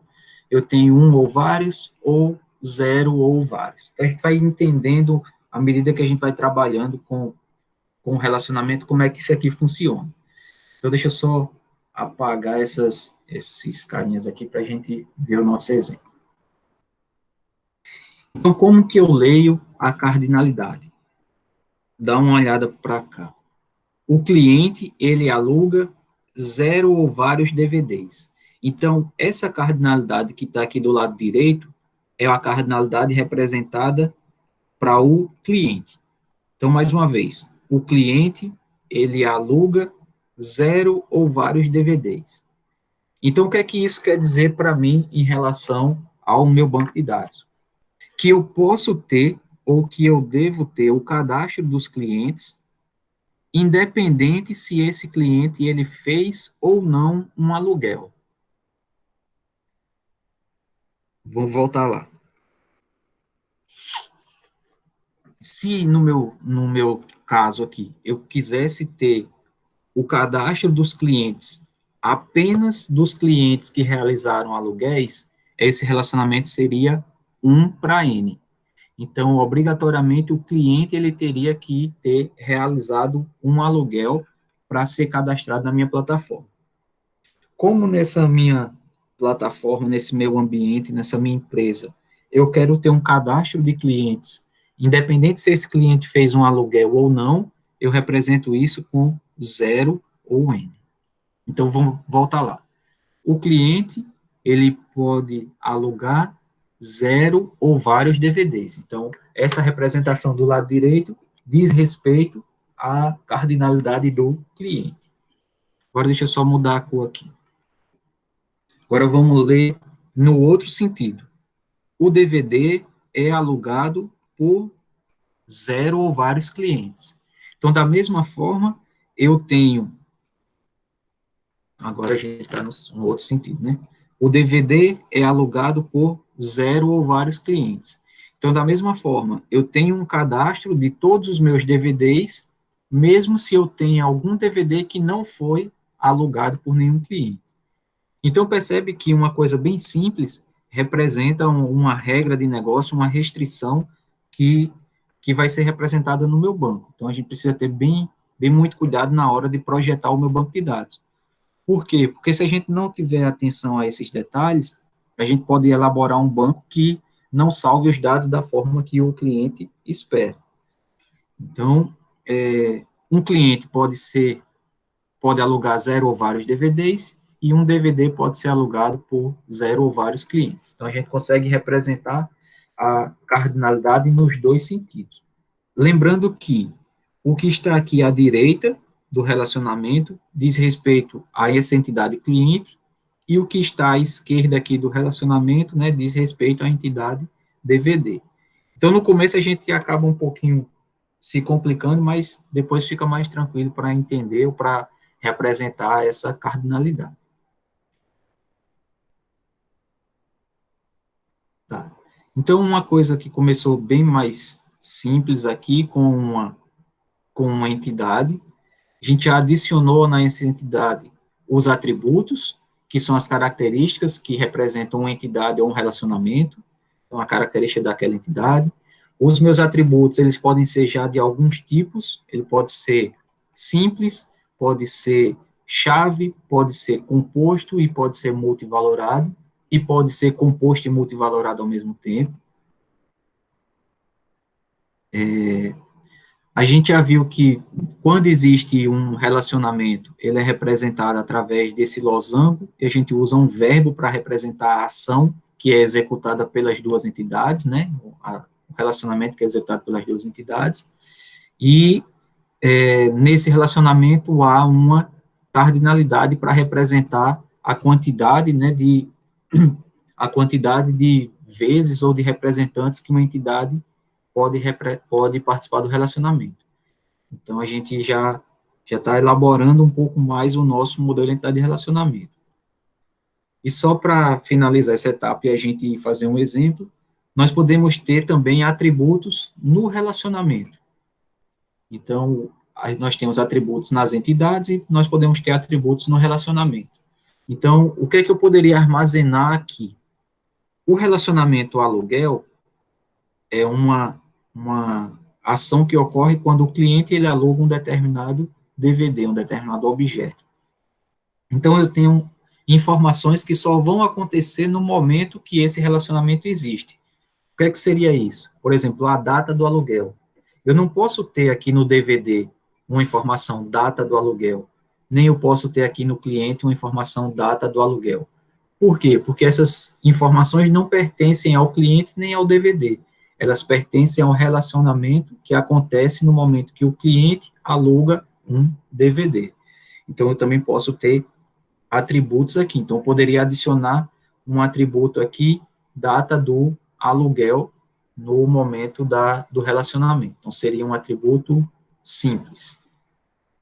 eu tenho 1 ou vários, ou 0 ou vários. Então a gente vai entendendo, à medida que a gente vai trabalhando com o relacionamento, como é que isso aqui funciona. Então deixa eu só apagar esses carinhas aqui para a gente ver o nosso exemplo. Então, como que eu leio a cardinalidade? Dá uma olhada para cá. O cliente, ele aluga 0 ou vários DVDs. Então, essa cardinalidade que está aqui do lado direito é a cardinalidade representada para o cliente. Então, mais uma vez, o cliente, ele aluga 0 ou vários DVDs. Então, o que é que isso quer dizer para mim em relação ao meu banco de dados? Que eu posso ter, ou que eu devo ter, o cadastro dos clientes, independente se esse cliente ele fez ou não um aluguel. Vou voltar lá. Se no meu caso aqui, eu quisesse ter o cadastro dos clientes, apenas dos clientes que realizaram aluguéis, esse relacionamento seria 1 para N. Então, obrigatoriamente, o cliente ele teria que ter realizado um aluguel para ser cadastrado na minha plataforma. Como nessa minha plataforma, nesse meu ambiente, nessa minha empresa, eu quero ter um cadastro de clientes, independente se esse cliente fez um aluguel ou não, eu represento isso com 0 ou N. Então, vamos voltar lá. O cliente, ele pode alugar 0 ou vários DVDs. Então, essa representação do lado direito diz respeito à cardinalidade do cliente. Agora, deixa eu só mudar a cor aqui. Agora, vamos ler no outro sentido. O DVD é alugado por 0 ou vários clientes. Então, da mesma forma, eu tenho. Agora a gente está no outro sentido, né? O DVD é alugado por 0 ou vários clientes. Então, da mesma forma, eu tenho um cadastro de todos os meus DVDs, mesmo se eu tenha algum DVD que não foi alugado por nenhum cliente. Então, percebe que uma coisa bem simples representa uma regra de negócio, uma restrição que vai ser representada no meu banco. Então, a gente precisa ter bem muito cuidado na hora de projetar o meu banco de dados. Por quê? Porque se a gente não tiver atenção a esses detalhes, a gente pode elaborar um banco que não salve os dados da forma que o cliente espera. Então, um cliente pode alugar 0 ou vários DVDs, e um DVD pode ser alugado por 0 ou vários clientes. Então, a gente consegue representar a cardinalidade nos dois sentidos. Lembrando que o que está aqui à direita do relacionamento diz respeito a essa entidade cliente, e o que está à esquerda aqui do relacionamento, né, diz respeito à entidade DVD. Então, no começo a gente acaba um pouquinho se complicando, mas depois fica mais tranquilo para entender ou para representar essa cardinalidade. Tá. Então, uma coisa que começou bem mais simples aqui, com uma entidade, a gente já adicionou nessa entidade os atributos, que são as características que representam uma entidade ou um relacionamento, então a característica daquela entidade. Os meus atributos, eles podem ser já de alguns tipos, ele pode ser simples, pode ser chave, pode ser composto e pode ser multivalorado, e pode ser composto e multivalorado ao mesmo tempo. A gente já viu que quando existe um relacionamento, ele é representado através desse losango, e a gente usa um verbo para representar a ação que é executada pelas duas entidades, né? O relacionamento que é executado pelas duas entidades. E nesse relacionamento há uma cardinalidade para representar a quantidade, né, a quantidade de vezes ou de representantes que uma entidade pode participar do relacionamento. Então, a gente já está elaborando um pouco mais o nosso modelo de entidade de relacionamento. E só para finalizar essa etapa e a gente fazer um exemplo, nós podemos ter também atributos no relacionamento. Então, nós temos atributos nas entidades e nós podemos ter atributos no relacionamento. Então, o que é que eu poderia armazenar aqui? O relacionamento aluguel é uma ação que ocorre quando o cliente ele aluga um determinado DVD, um determinado objeto. Então, eu tenho informações que só vão acontecer no momento que esse relacionamento existe. O que é que seria isso? Por exemplo, a data do aluguel. Eu não posso ter aqui no DVD uma informação data do aluguel, nem eu posso ter aqui no cliente uma informação data do aluguel. Por quê? Porque essas informações não pertencem ao cliente nem ao DVD. Elas pertencem ao relacionamento que acontece no momento que o cliente aluga um DVD. Então, eu também posso ter atributos aqui. Então, eu poderia adicionar um atributo aqui, data do aluguel, no momento do relacionamento. Então, seria um atributo simples.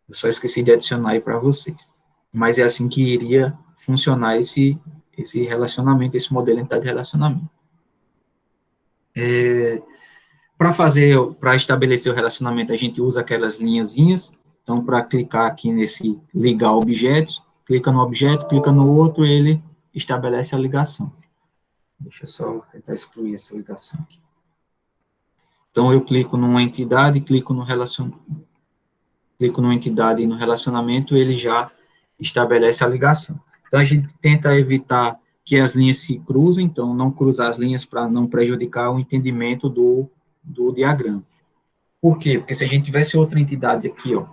Eu só esqueci de adicionar aí para vocês. Mas é assim que iria funcionar esse relacionamento, esse modelo de relacionamento. Para estabelecer o relacionamento, a gente usa aquelas linhazinhas. Então, para clicar aqui nesse ligar objetos, clica no objeto, clica no outro, ele estabelece a ligação. Deixa eu só tentar excluir essa ligação aqui. Então, eu clico numa entidade, clico numa entidade e no relacionamento, ele já estabelece a ligação. Então, a gente tenta evitar que as linhas se cruzem, então, não cruzar as linhas para não prejudicar o entendimento do diagrama. Por quê? Porque se a gente tivesse outra entidade aqui, ó,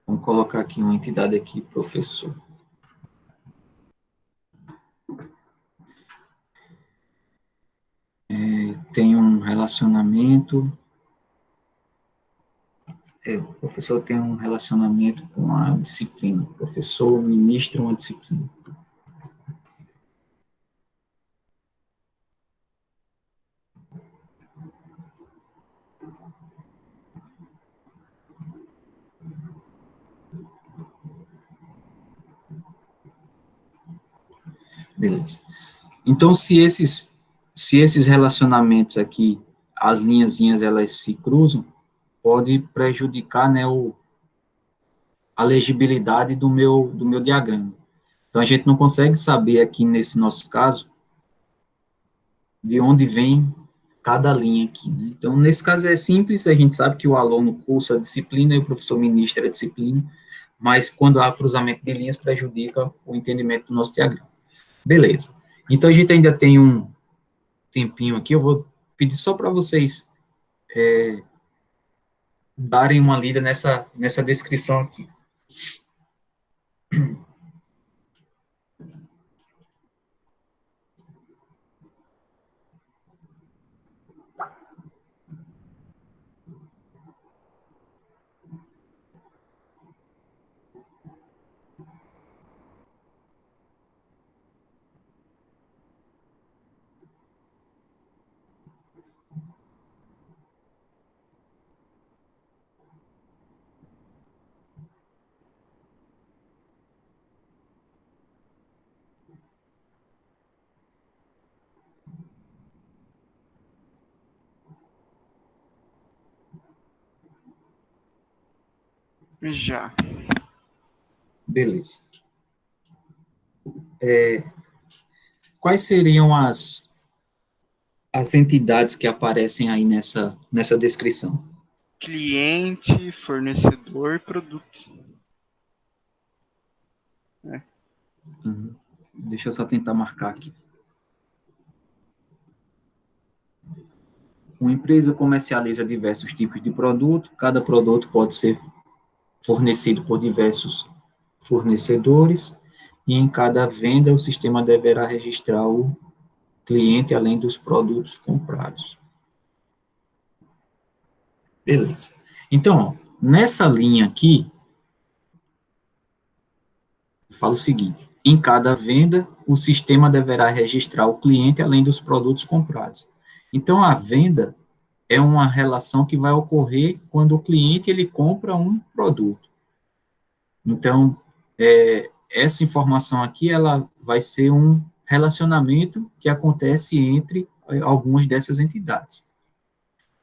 vamos colocar aqui uma entidade aqui, professor. Tem um relacionamento, o professor tem um relacionamento com a disciplina. O professor ministra uma disciplina. Beleza. Então, se esses relacionamentos aqui, as linhazinhas, elas se cruzam, pode prejudicar, né, a legibilidade do meu diagrama. Então, a gente não consegue saber aqui, nesse nosso caso, de onde vem cada linha aqui, né? Então, nesse caso é simples, a gente sabe que o aluno cursa a disciplina e o professor ministra a disciplina, mas quando há cruzamento de linhas, prejudica o entendimento do nosso diagrama. Beleza. Então, a gente ainda tem um tempinho aqui, eu vou pedir só para vocês darem uma lida nessa descrição aqui. Já. Beleza. Quais seriam as entidades que aparecem aí nessa descrição? Cliente, fornecedor, produto. Uhum. Deixa eu só tentar marcar aqui. uma empresa comercializa diversos tipos de produto, cada produto pode ser fornecido por diversos fornecedores, e em cada venda o sistema deverá registrar o cliente além dos produtos comprados. Beleza. Então, ó, nessa linha aqui, fala o seguinte: em cada venda, o sistema deverá registrar o cliente além dos produtos comprados. Então, a venda é uma relação que vai ocorrer quando o cliente ele compra um produto. Então, essa informação aqui ela vai ser um relacionamento que acontece entre algumas dessas entidades.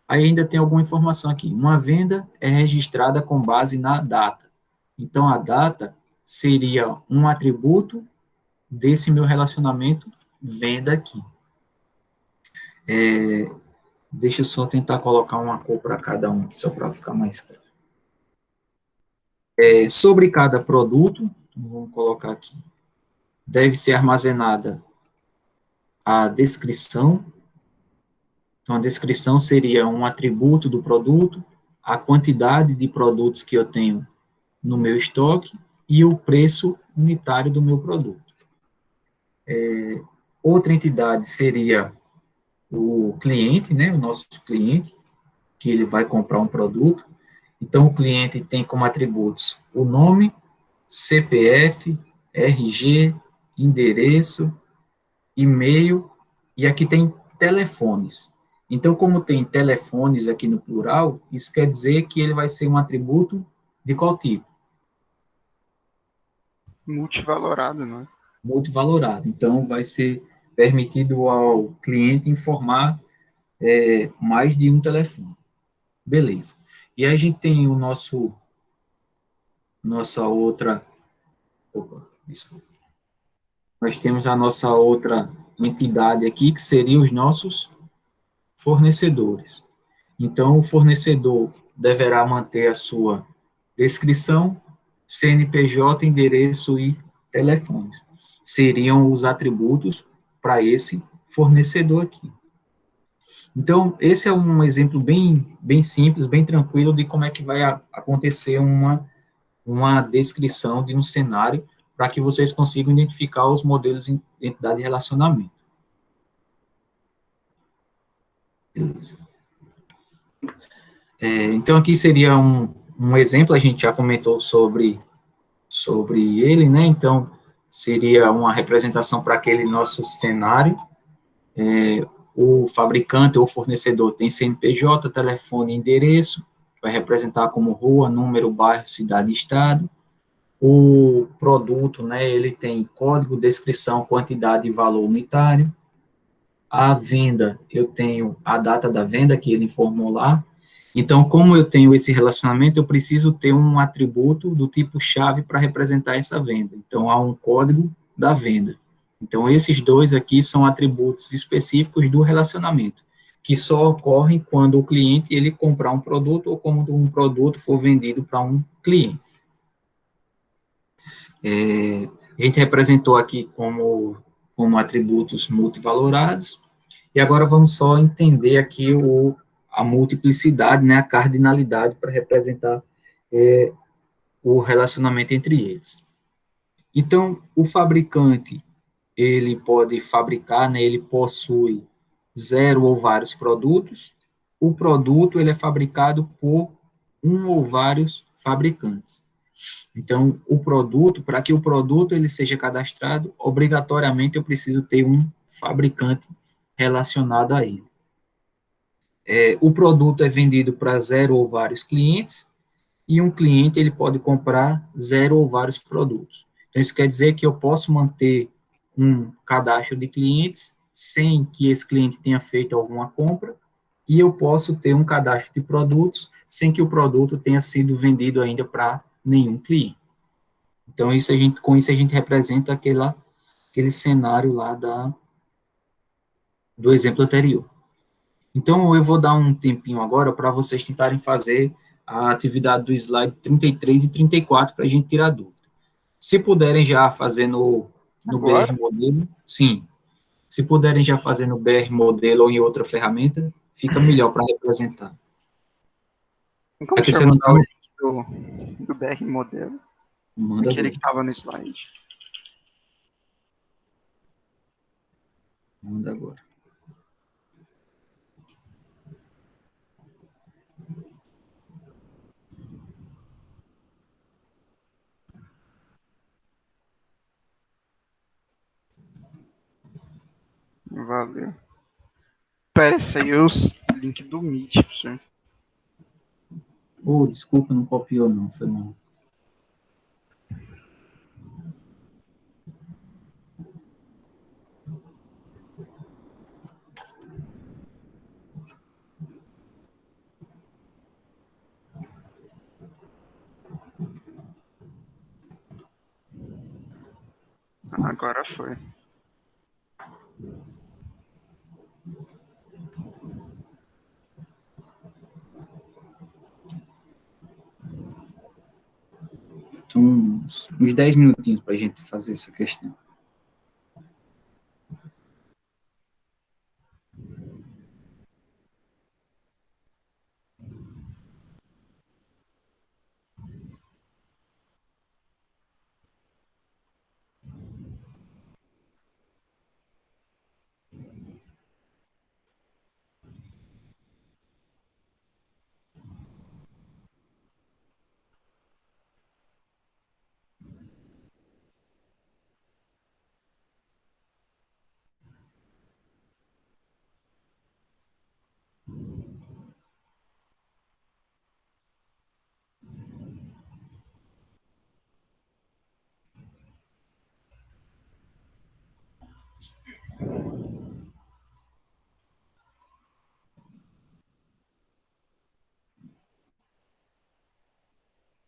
Aí ainda tem alguma informação aqui. Uma venda é registrada com base na data. Então, a data seria um atributo desse meu relacionamento venda aqui. Deixa eu só tentar colocar uma cor para cada um aqui, só para ficar mais claro. Sobre cada produto, vamos colocar aqui, deve ser armazenada a descrição. Então, a descrição seria um atributo do produto, a quantidade de produtos que eu tenho no meu estoque e o preço unitário do meu produto. Outra entidade seria o cliente, né, o nosso cliente, que ele vai comprar um produto. Então, o cliente tem como atributos o nome, CPF, RG, endereço, e-mail, e aqui tem telefones. Então, como tem telefones aqui no plural, isso quer dizer que ele vai ser um atributo de qual tipo? Multivalorado, não é? Multivalorado. Então, vai ser permitido ao cliente informar mais de um telefone. Beleza. E aí a gente tem o nossa outra, opa, desculpa. Nós temos a nossa outra entidade aqui, que seriam os nossos fornecedores. Então, o fornecedor deverá manter a sua descrição, CNPJ, endereço e telefones. Seriam os atributos para esse fornecedor aqui. Então, esse é um exemplo bem simples, bem tranquilo de como é que vai acontecer uma descrição de um cenário para que vocês consigam identificar os modelos de identidade e relacionamento. Beleza. Então, aqui seria um exemplo, a gente já comentou sobre ele, né? Então, seria uma representação para aquele nosso cenário. O fabricante ou fornecedor tem CNPJ, telefone e endereço, vai representar como rua, número, bairro, cidade e estado. O produto, né, ele tem código, descrição, quantidade e valor unitário. A venda, eu tenho a data da venda que ele informou lá. Então, como eu tenho esse relacionamento, eu preciso ter um atributo do tipo chave para representar essa venda. Então, há um código da venda. Então, esses dois aqui são atributos específicos do relacionamento, que só ocorrem quando o cliente ele comprar um produto ou quando um produto for vendido para um cliente. A gente representou aqui como atributos multivalorados, e agora vamos só entender aqui a multiplicidade, né, a cardinalidade para representar o relacionamento entre eles. Então, o fabricante, ele pode fabricar, né, ele possui zero ou vários produtos. O produto, ele é fabricado por um ou vários fabricantes. Então, o produto, para que o produto ele seja cadastrado, obrigatoriamente eu preciso ter um fabricante relacionado a ele. O produto é vendido para zero ou vários clientes, e um cliente ele pode comprar zero ou vários produtos. Então, isso quer dizer que eu posso manter um cadastro de clientes sem que esse cliente tenha feito alguma compra, e eu posso ter um cadastro de produtos sem que o produto tenha sido vendido ainda para nenhum cliente. Então, com isso a gente representa aquele cenário lá do exemplo anterior. Então, eu vou dar um tempinho agora para vocês tentarem fazer a atividade do slide 33 e 34 para a gente tirar dúvida. Se puderem já fazer no Agora? BR Modelo, sim. Se puderem já fazer no BR Modelo ou em outra ferramenta, fica melhor para representar. E como que o Aqui senhor você não mandar tá. o link do BR modelo? Manda Aquele agora. que tava no slide. Manda agora. Valeu. Pera, esse aí é o link do Meet, professor. Oh, desculpa, não copiou, não. Foi mal. Agora foi. Então, uns 10 minutinhos para a gente fazer essa questão.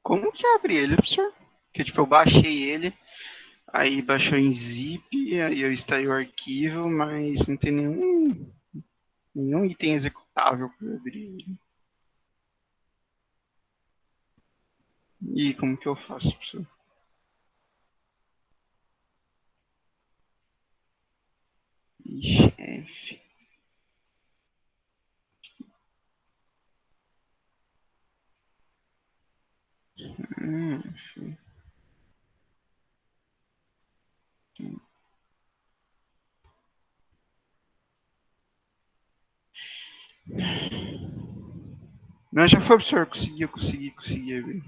Como que abre ele, professor? Porque, tipo, eu baixei ele, aí baixou em zip, aí eu extraí o arquivo, mas não tem nenhum item executável para abrir ele. E como que eu faço, professor? Chefe. Hum, Não, já foi, professor. Consegui abrir.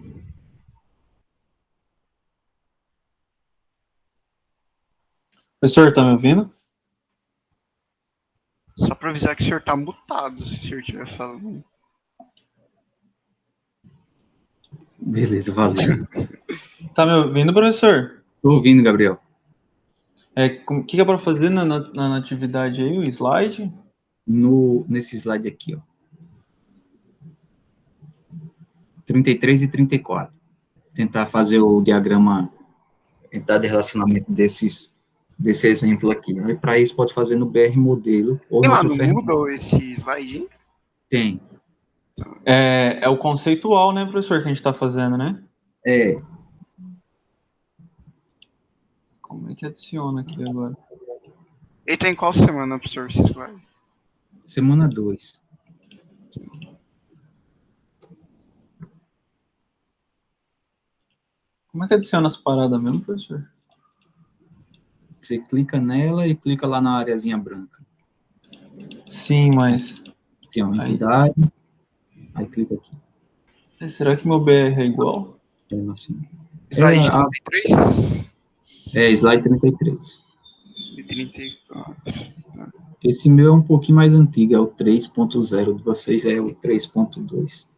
Professor, tá me ouvindo? Só para avisar que o senhor tá mutado se o senhor estiver falando. Beleza, valeu. Tá me ouvindo, professor? Estou ouvindo, Gabriel. O que é para fazer na atividade aí, o slide? Nesse slide aqui, ó. 33 e 34. Tentar fazer o diagrama, tentar de relacionamento desse exemplo aqui. Aí, para isso, pode fazer no BR modelo ou Tem no lá outro no ferramenta. Moodle esse slide, hein? Tem. É o conceitual, né, professor, que a gente tá fazendo, né? É, Como é que adiciona aqui agora? Ele tá em qual semana, professor, esse slide? semana 2. Como é que adiciona as paradas mesmo, professor? Você clica nela e clica lá na areazinha branca. Sim, mas... Assim, ó, Aí, entidade, aí clica aqui. será que meu BR é igual? Assim. Slide 33 Slide 33. e 34. Esse meu é um pouquinho mais antigo, é o 3.0, de vocês é o 3.2.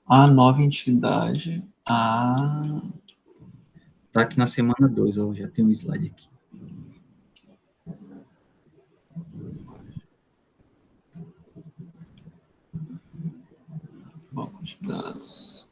A nova entidade. Tá aqui na semana 2, ó, já tem um slide aqui. Banco de dados.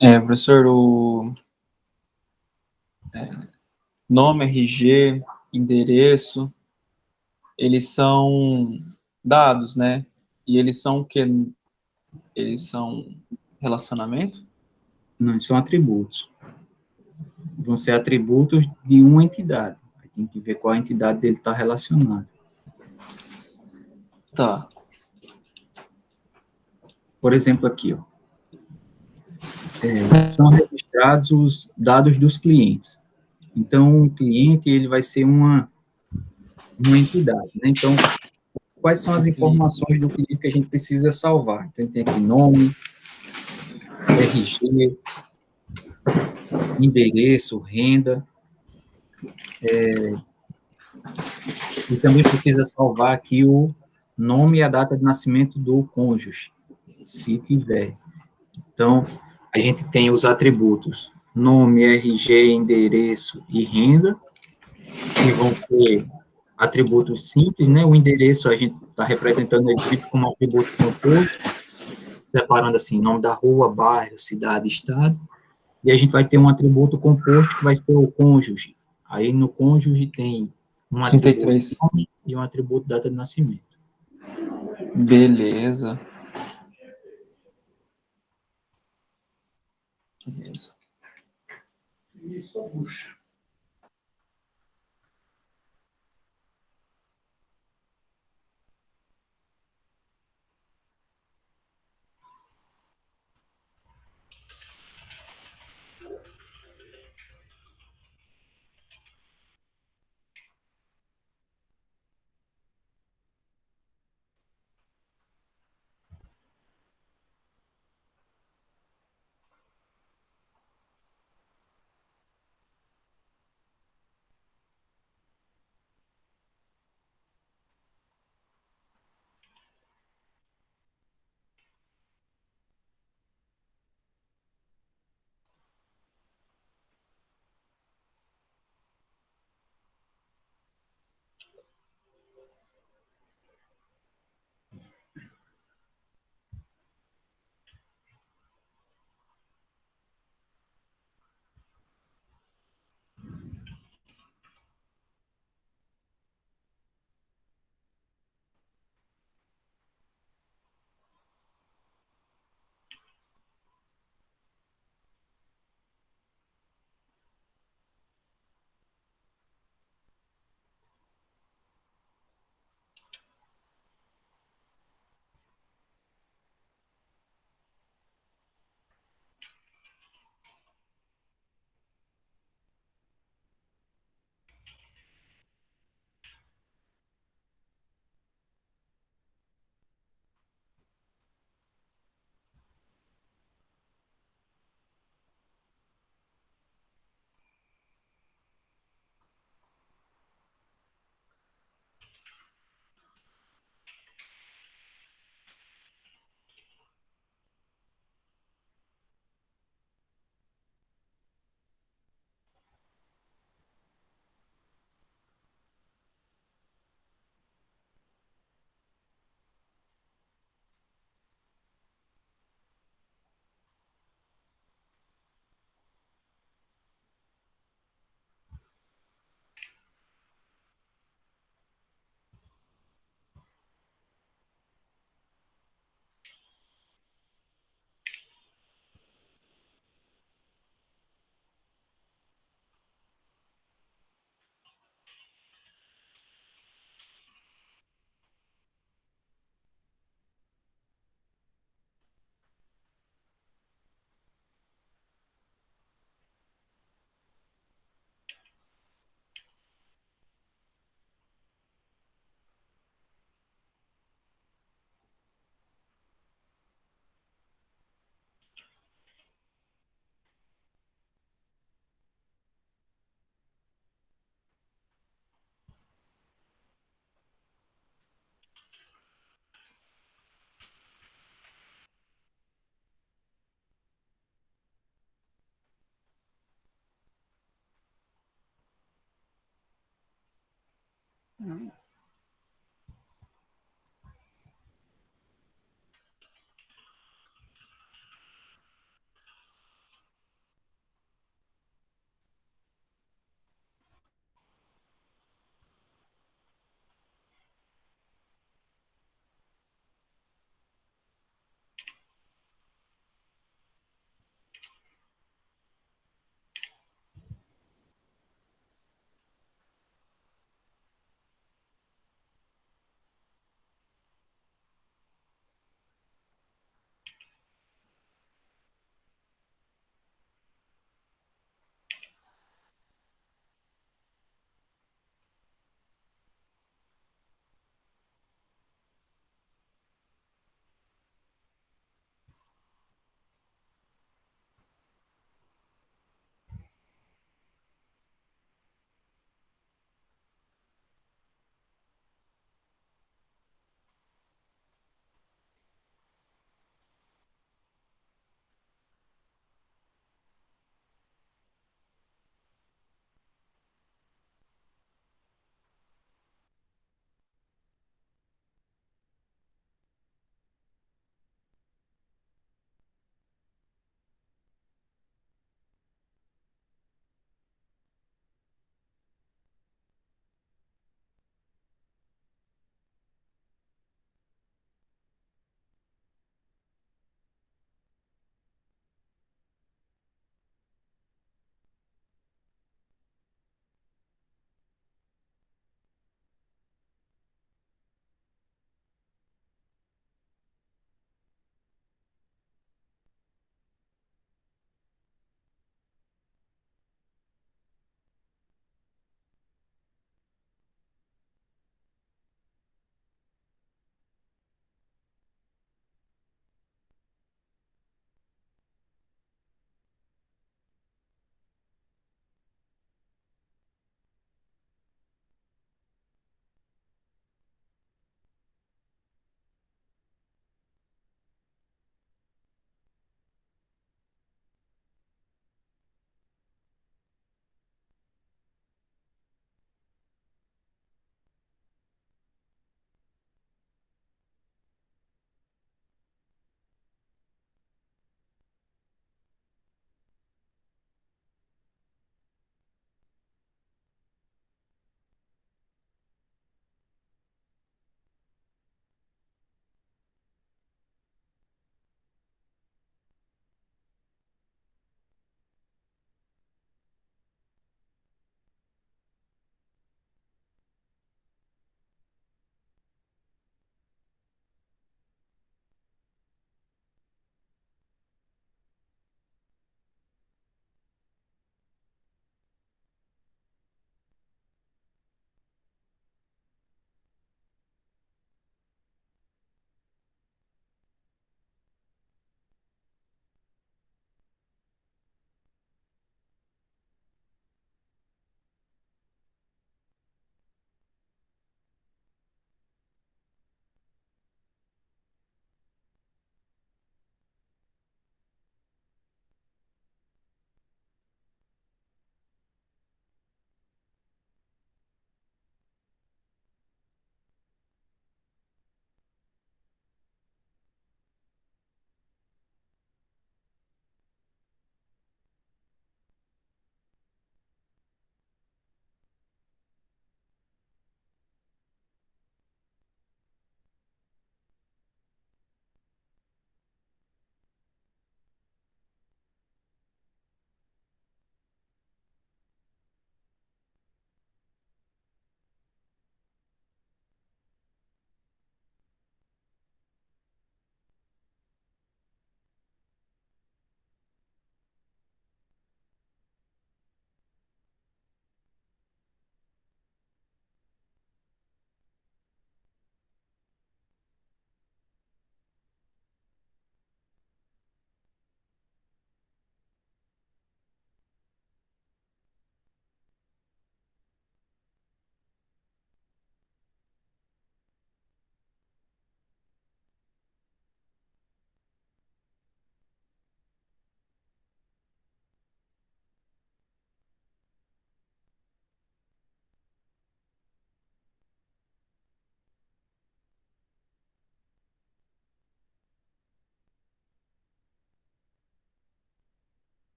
Professor, o nome, RG, endereço, eles são dados, né? E eles são o quê? Eles são relacionamento? Não, são atributos. Vão ser atributos de uma entidade. Aí tem que ver qual a entidade dele está relacionada. Tá. Por exemplo, aqui, ó, são registrados os dados dos clientes. Então, o cliente ele vai ser uma entidade, né? Então, quais são as informações do cliente que a gente precisa salvar? Então, tem aqui nome, RG, endereço, renda, e também precisa salvar aqui o nome e a data de nascimento do cônjuge, se tiver. Então, a gente tem os atributos nome, RG, endereço e renda, que vão ser atributos simples, né? O endereço a gente está representando ele sempre como atributo composto, separando assim, nome da rua, bairro, cidade, estado, e a gente vai ter um atributo composto que vai ser o cônjuge. Aí no cônjuge tem um atributo 33. nome e um atributo data de nascimento. Beleza. Beleza.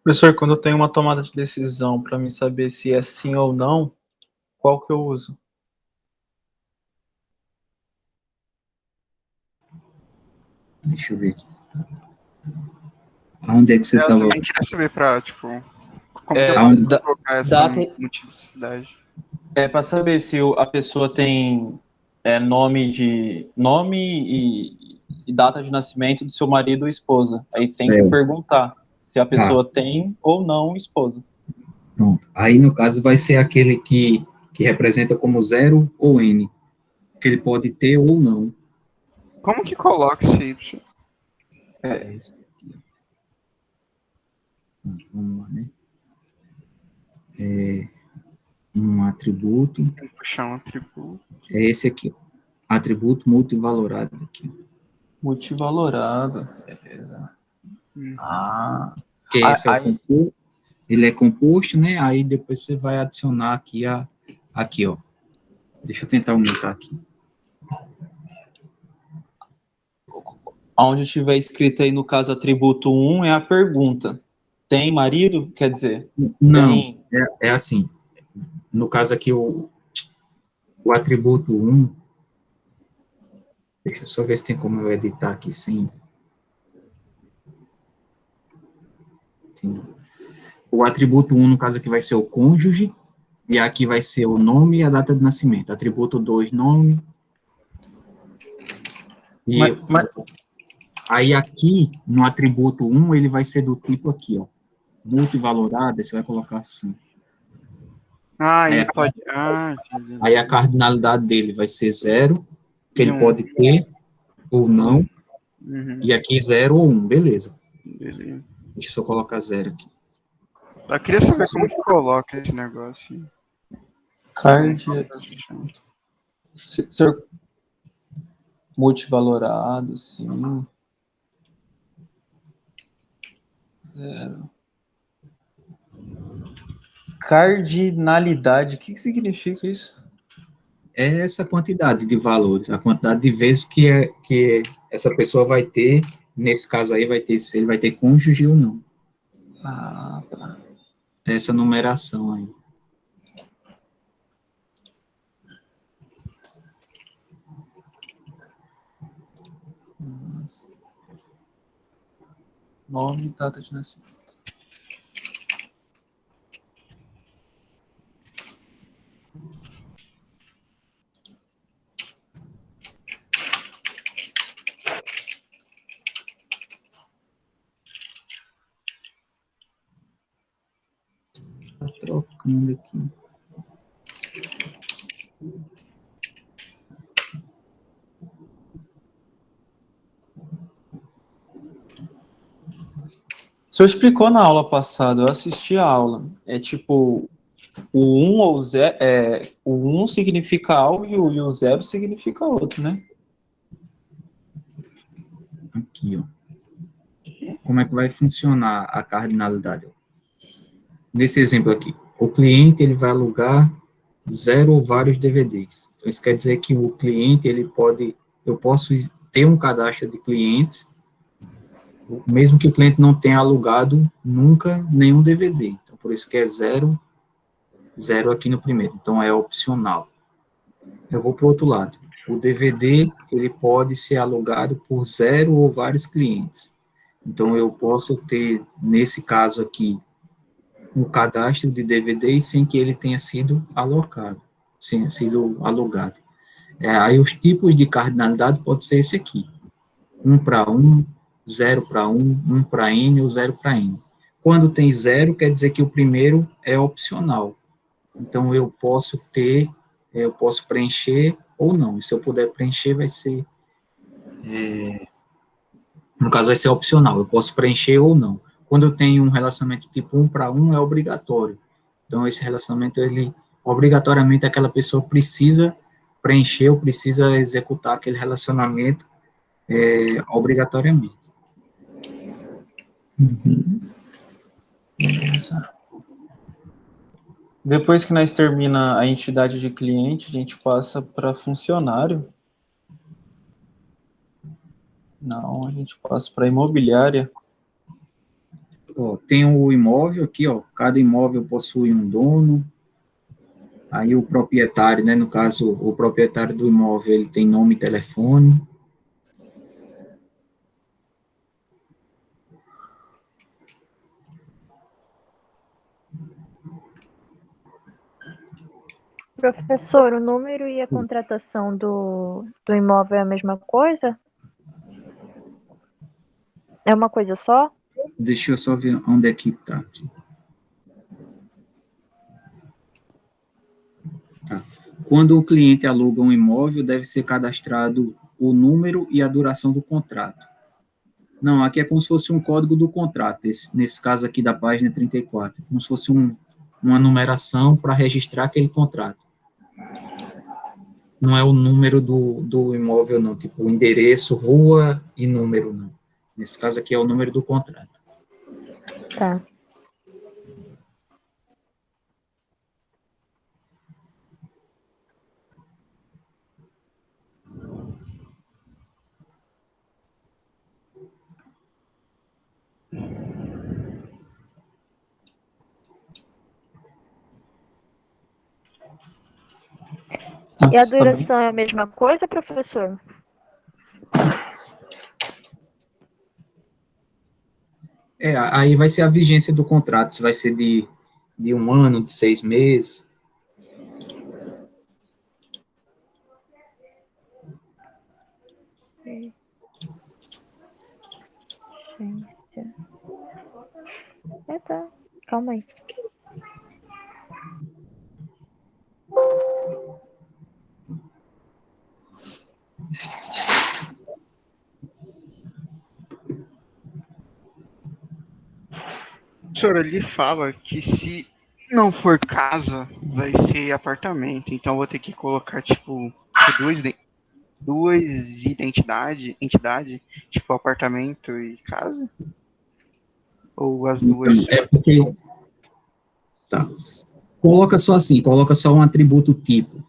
Professor, quando eu tenho uma tomada de decisão para me saber se é sim ou não, qual que eu uso? Deixa eu ver aqui. Aonde é que você Eu estava? também queria saber pra, tipo, como que eu É, faço pra Aonde? colocar essa data, multiplicidade? é para saber se a pessoa tem nome e data de nascimento do seu marido ou esposa. Aí tem que Certo. perguntar se a Tá, pessoa tem ou não esposa. pronto. Aí, no caso, vai ser aquele que representa como zero ou N, que ele pode ter ou não. Como que coloca esse Y? É esse aqui, ó. Vamos lá, né? Um atributo, Tem que puxar um atributo. é esse aqui, ó. Atributo multivalorado aqui. Multivalorado. Beleza. Ah, Que esse é o aí, composto, ele é composto, né? Aí depois você vai adicionar aqui aqui, ó. Deixa eu tentar aumentar aqui. onde tiver escrito aí, no caso, atributo 1 é a pergunta. Tem marido? Quer dizer, Não, tem. é assim. No caso aqui, o atributo um, deixa eu só ver se tem como eu editar aqui, sim. O atributo um, no caso aqui, vai ser o cônjuge, e aqui vai ser o nome e a data de nascimento. Atributo 2, nome, e Mas, aí aqui, no atributo um, ele vai ser do tipo aqui, ó. Multivalorado, você vai colocar assim. Ah, Aí aí a, pode. Ah, entendi. aí a cardinalidade dele vai ser zero, que E ele um. pode ter ou não, Uhum. e aqui zero ou um, beleza. Beleza. Deixa eu só colocar zero aqui. Eu queria saber como que coloca esse negócio. card, ser multivalorado, sim. Zero. Cardinalidade, o que significa isso? É essa quantidade de valores, a quantidade de vezes que essa pessoa vai ter, nesse caso aí vai ter, se ele vai ter cônjuge ou não. Ah, tá. Essa numeração aí. Nossa. Nome e data de nascimento. Tá trocando aqui. O senhor explicou na aula passada, eu assisti a aula. É tipo, o 1 significa algo e o 0 significa outro, né? Aqui, ó. Como é que vai funcionar a cardinalidade? Nesse exemplo aqui, o cliente ele vai alugar zero ou vários DVDs. Então, isso quer dizer que o cliente eu posso ter um cadastro de clientes, mesmo que o cliente não tenha alugado nunca nenhum DVD. Então, por isso que é zero, zero aqui no primeiro. Então, é opcional. Eu vou para o outro lado. O DVD ele pode ser alugado por zero ou vários clientes. Então, eu posso ter, nesse caso aqui, um cadastro de DVDs sem que ele tenha sido alocado, sem sido alugado. Aí os tipos de cardinalidade pode ser esse aqui: 1 para 1, 0 para 1, 1 para N ou 0 para N. Quando tem zero, quer dizer que o primeiro é opcional. Então eu posso preencher ou não. E se eu puder preencher, vai ser, no caso vai ser opcional. Eu posso preencher ou não. Quando eu tenho um relacionamento tipo 1 para 1, é obrigatório. Então, esse relacionamento, ele, obrigatoriamente, aquela pessoa precisa preencher ou precisa executar aquele relacionamento obrigatoriamente. Beleza. Depois que nós termina a entidade de cliente, a gente passa para funcionário. Não, a gente passa para imobiliária. Ó, tem o imóvel aqui, ó, cada imóvel possui um dono, aí o proprietário, né, no caso, o proprietário do imóvel, ele tem nome e telefone. Professor, o número e a contratação do imóvel é a mesma coisa? É uma coisa só? Deixa eu só ver onde é que tá aqui. Tá. Quando o cliente aluga um imóvel, deve ser cadastrado o número e a duração do contrato. Não, aqui é como se fosse um código do contrato, nesse caso aqui da página 34, como se fosse uma numeração para registrar aquele contrato. Não é o número do imóvel, não, tipo o endereço, rua e número, não. Nesse caso aqui é o número do contrato. Tá. E a Nossa, tá bem. duração é a mesma coisa, professor? Aí vai ser a vigência do contrato, se vai ser de 1 ano, de 6 meses. Tá. Calma aí. Professor, ele fala que se não for casa, vai ser apartamento. Então eu vou ter que colocar, tipo, duas entidade, tipo apartamento e casa? Ou as duas Então, só? porque, tá, coloca só assim, coloca só um atributo tipo,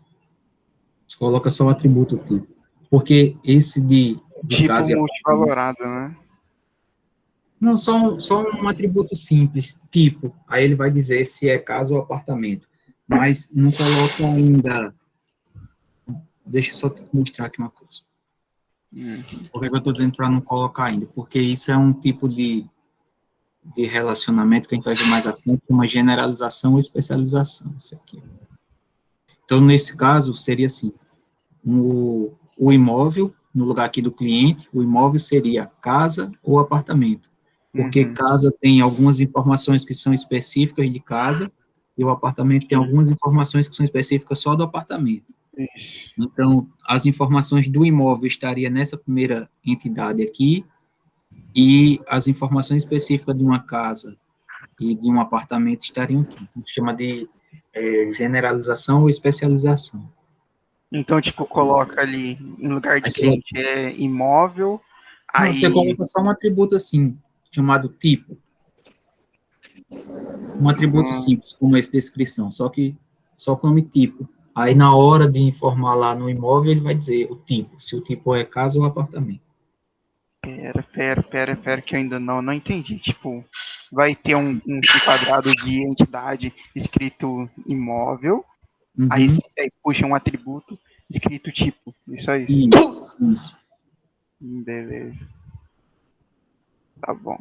coloca só o atributo tipo, porque esse de Tipo casa e apartamento, multivalorado, né? não, só um atributo simples, tipo, aí ele vai dizer se é casa ou apartamento, mas não coloca ainda, deixa eu só te mostrar aqui uma coisa, por que eu estou dizendo para não colocar ainda, porque isso é um tipo de relacionamento que a gente vai ver mais à frente, uma generalização ou especialização, isso aqui. Então, nesse caso, seria assim, o imóvel, no lugar aqui do cliente, o imóvel seria casa ou apartamento, porque Uhum. casa tem algumas informações que são específicas de casa, e o apartamento tem Sim, algumas informações que são específicas só do apartamento. isso. Então, as informações do imóvel estaria nessa primeira entidade aqui, e as informações específicas de uma casa e de um apartamento estariam aqui. Então, chama de generalização ou especialização. Então, tipo, coloca ali, em lugar Aí de você vai, cliente, é imóvel, não, você aí. coloca só um atributo assim, chamado tipo, um atributo hum, simples, como esse descrição, só com o nome tipo. Aí, na hora de informar lá no imóvel, ele vai dizer o tipo, se o tipo é casa ou apartamento. pera, que eu ainda não entendi. Tipo, vai ter um quadrado de entidade escrito imóvel, aí, Uhum, aí puxa um atributo escrito tipo. Isso é isso. isso, isso. Beleza, tá bom.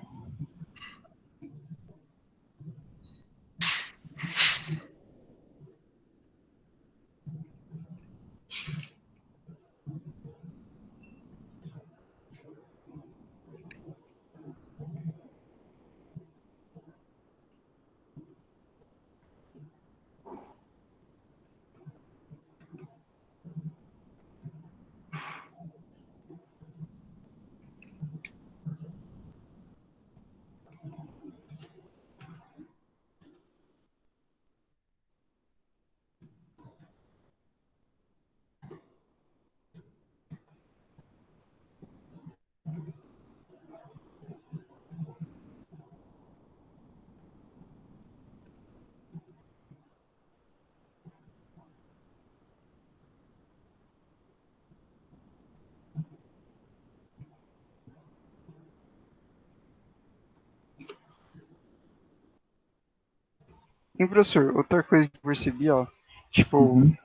E, professor, outra coisa que eu percebi, ó, tipo, Uhum.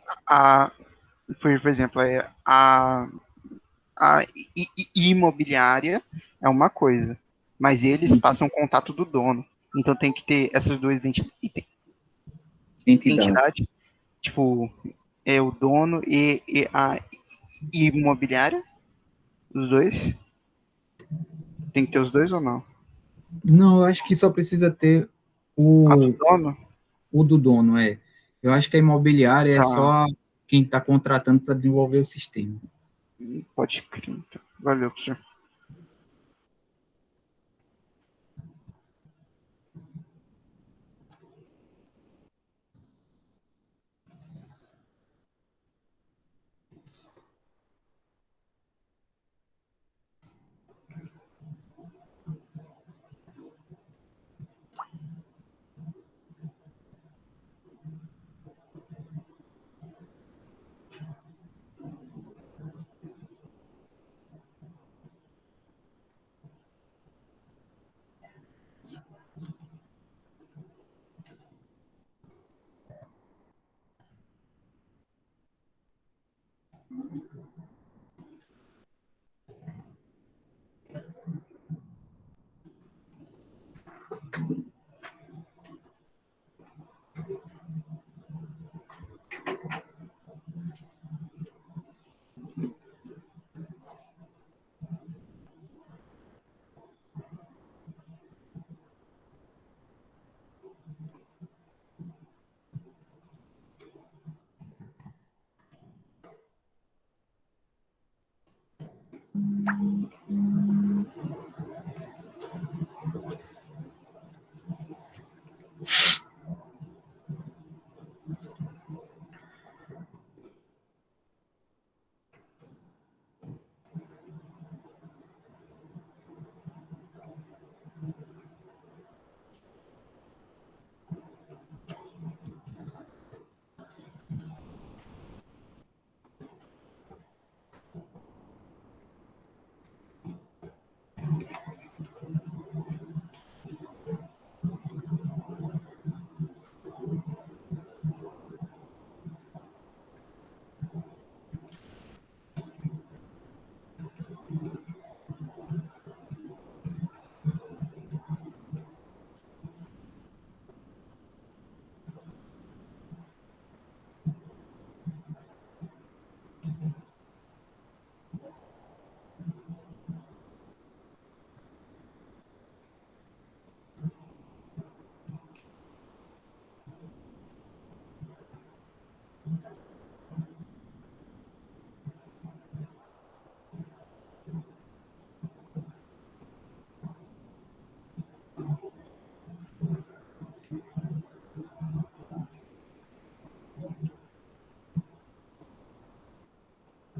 por exemplo, a imobiliária é uma coisa, mas eles passam contato do dono. Então tem que ter essas duas Entidade. entidades, tipo, é o dono e a imobiliária, os dois. Tem que ter os dois ou não? Não, eu acho que só precisa ter A do o, dono? o do dono, é. Eu acho que a imobiliária é Tá, só quem está contratando para desenvolver o sistema. pode crer. Então. Valeu, professor.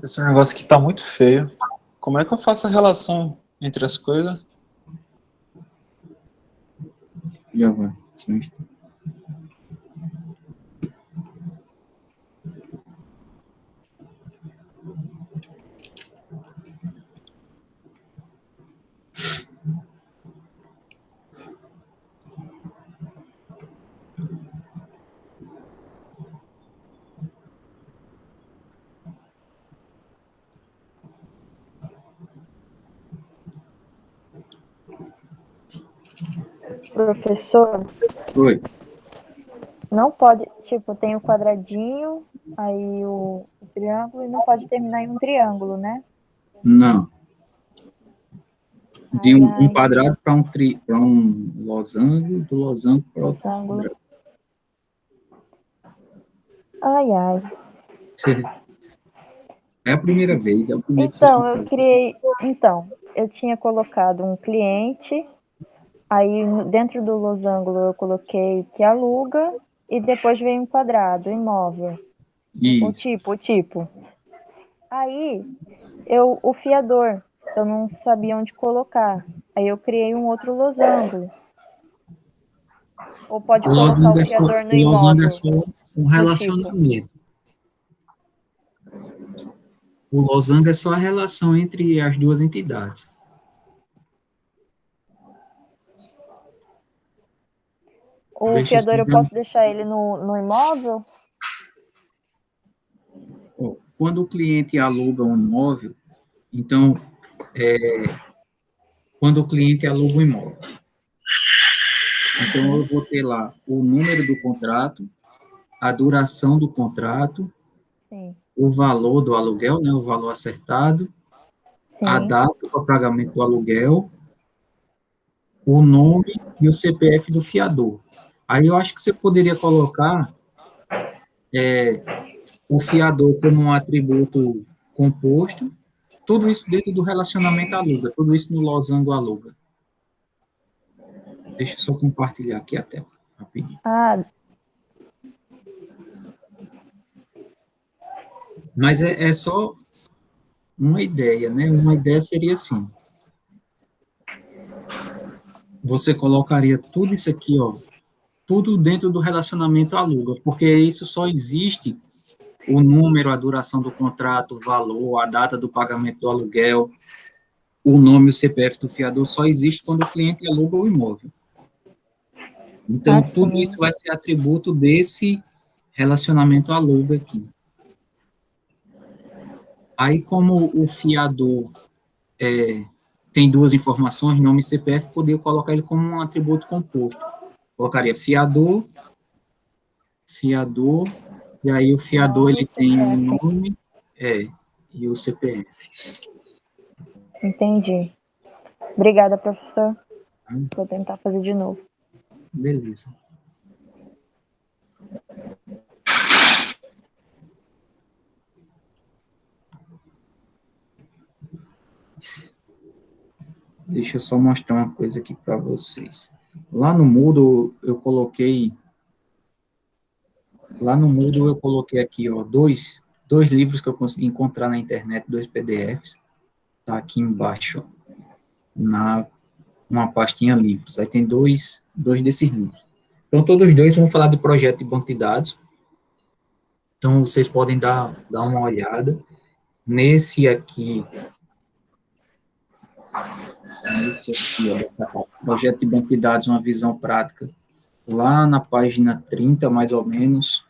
Esse é um negócio que tá muito feio. Como é que eu faço a relação entre as coisas? Já vai. Só um instante. Professor, Oi. não pode, tipo, tem o quadradinho, aí o triângulo, e não pode terminar em um triângulo, né? Não. De Ai, um ai, quadrado para um losango, do losango para outro triângulo. quadrado. Ai, ai. É a primeira vez, é o primeiro que vocês estão Então, eu fazendo. criei. Então, eu tinha colocado um cliente, aí dentro do losango eu coloquei que aluga, e depois veio um quadrado, imóvel. Isso. O tipo. Aí, o fiador, eu não sabia onde colocar. Aí eu criei um outro losango. Ou pode colocar o fiador no O losango é imóvel, só um do tipo. relacionamento. O losango é só a relação entre as duas entidades. O Deixa eu fiador eu só- posso deixar ele no imóvel? Ó, quando o cliente aluga um imóvel, então, quando o cliente aluga um imóvel, então eu vou ter lá o número do contrato, a duração do contrato, Sim. o valor do aluguel, né, o valor acertado, a Sim. data para o pagamento do aluguel, o nome e o CPF do fiador. Aí eu acho que você poderia colocar o fiador como um atributo composto, tudo isso dentro do relacionamento aluga, tudo isso no losango aluga. Deixa eu só compartilhar aqui a tela, rapidinho. Ah, Mas é só uma ideia, né? Uma ideia seria assim, você colocaria tudo isso aqui, ó, tudo dentro do relacionamento aluga, porque isso só existe o número, a duração do contrato, o valor, a data do pagamento do aluguel, o nome e o CPF do fiador só existe quando o cliente aluga o imóvel. Então, tudo isso sim. vai ser atributo desse relacionamento aluga aqui. Aí, como o fiador tem duas informações, nome e CPF, poderia colocar ele como um atributo composto. Colocaria fiador, fiador, e aí o fiador Nome ele e tem o CPF. nome, e o CPF. Entendi. Obrigada, professor. Vou tentar fazer de novo. Beleza. Deixa eu só mostrar uma coisa aqui para vocês. Lá no Moodle eu coloquei aqui, ó, dois livros que eu consegui encontrar na internet, dois PDFs. Tá aqui embaixo, ó, na uma pastinha livros. Aí tem dois desses livros. Então todos os dois vão falar do projeto de banco de dados. Então vocês podem dar uma olhada nesse aqui. Ó, projeto de banco de dados, uma visão prática, lá na página 30, mais ou menos,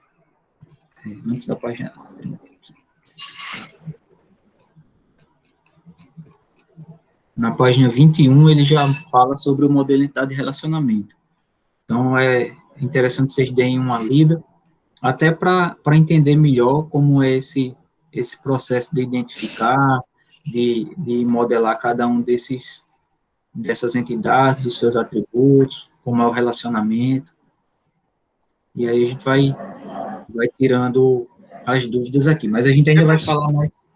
antes da página 30. Na página 21, ele já fala sobre o modelo de relacionamento. Então, é interessante vocês deem uma lida, até para entender melhor como é esse processo de identificar, de modelar cada um dessas entidades, os seus atributos, como é o relacionamento. E aí a gente vai tirando as dúvidas aqui. Mas a gente ainda vai falar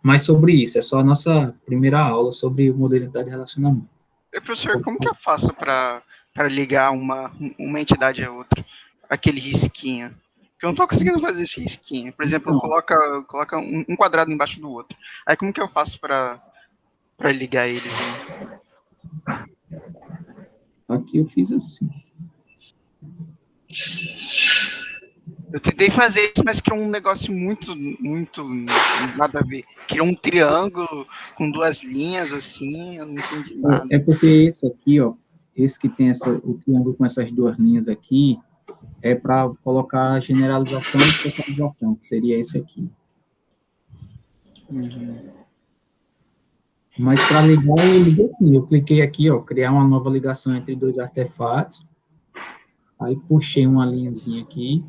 mais sobre isso. É só a nossa primeira aula sobre modalidade de relacionamento. Professor, como que eu faço para ligar uma entidade a outra? Aquele risquinho. Porque eu não estou conseguindo fazer esse risquinho. Por exemplo, Então, coloca um quadrado embaixo do outro. Aí como que eu faço para ligar eles? aqui eu fiz assim. Eu tentei fazer isso, mas criou um negócio muito nada a ver. Criou um triângulo com duas linhas assim, eu não entendi nada. É porque esse aqui, ó, esse que tem o triângulo com essas duas linhas aqui, é para colocar generalização e especialização, que seria esse aqui. Mas para ligar, eu liguei assim, eu cliquei aqui, ó, criar uma nova ligação entre dois artefatos, aí puxei uma linhazinha aqui,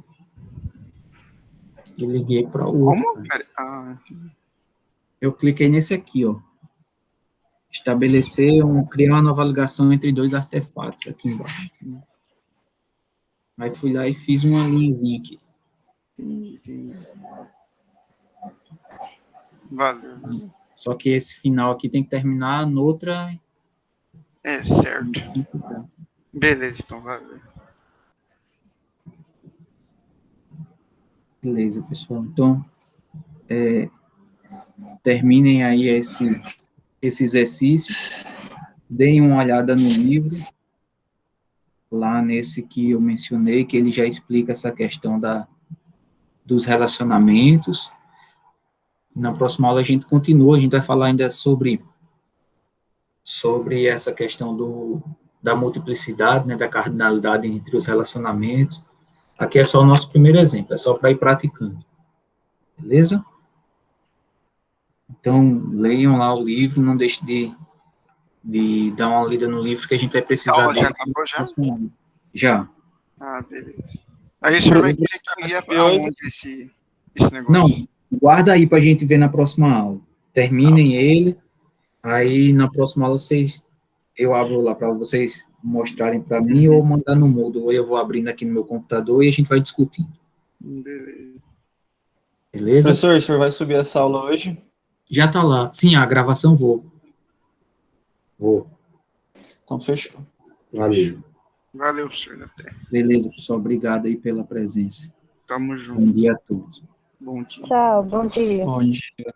e liguei para o outro. Como? Eu cliquei nesse aqui, ó, criar uma nova ligação entre dois artefatos, aqui embaixo. Aí fui lá e fiz uma linhazinha aqui. Valeu. Só que esse final aqui tem que terminar noutra. É, certo. Beleza, então, valeu. Beleza, pessoal. Então, terminem aí esse exercício. Deem uma olhada no livro, lá nesse que eu mencionei, que ele já explica essa questão dos relacionamentos. Na próxima aula a gente continua, a gente vai falar ainda sobre essa questão da multiplicidade, né, da cardinalidade entre os relacionamentos. Aqui é só o nosso primeiro exemplo, é só para ir praticando. Beleza? Então, leiam lá o livro, não deixe de dar uma lida no livro, que a gente vai A precisar aula já dele. acabou já? Já. Ah, beleza. Aí o senhor vai querer que eu ia pra onde esse negócio? Não, guarda aí para a gente ver na próxima aula. Terminem ele, aí na próxima aula eu abro lá para vocês mostrarem para mim ou mandar no Moodle, ou eu vou abrindo aqui no meu computador e a gente vai discutindo. Beleza. Beleza? Professor, o senhor vai subir essa aula hoje? Já tá lá. Sim, a gravação vou. Então, fechou. Valeu. Valeu, professor. Até. Beleza, pessoal. Obrigado aí pela presença. Tamo Bom junto. dia a todos. Bom dia. Tchau, bom dia. Bom dia.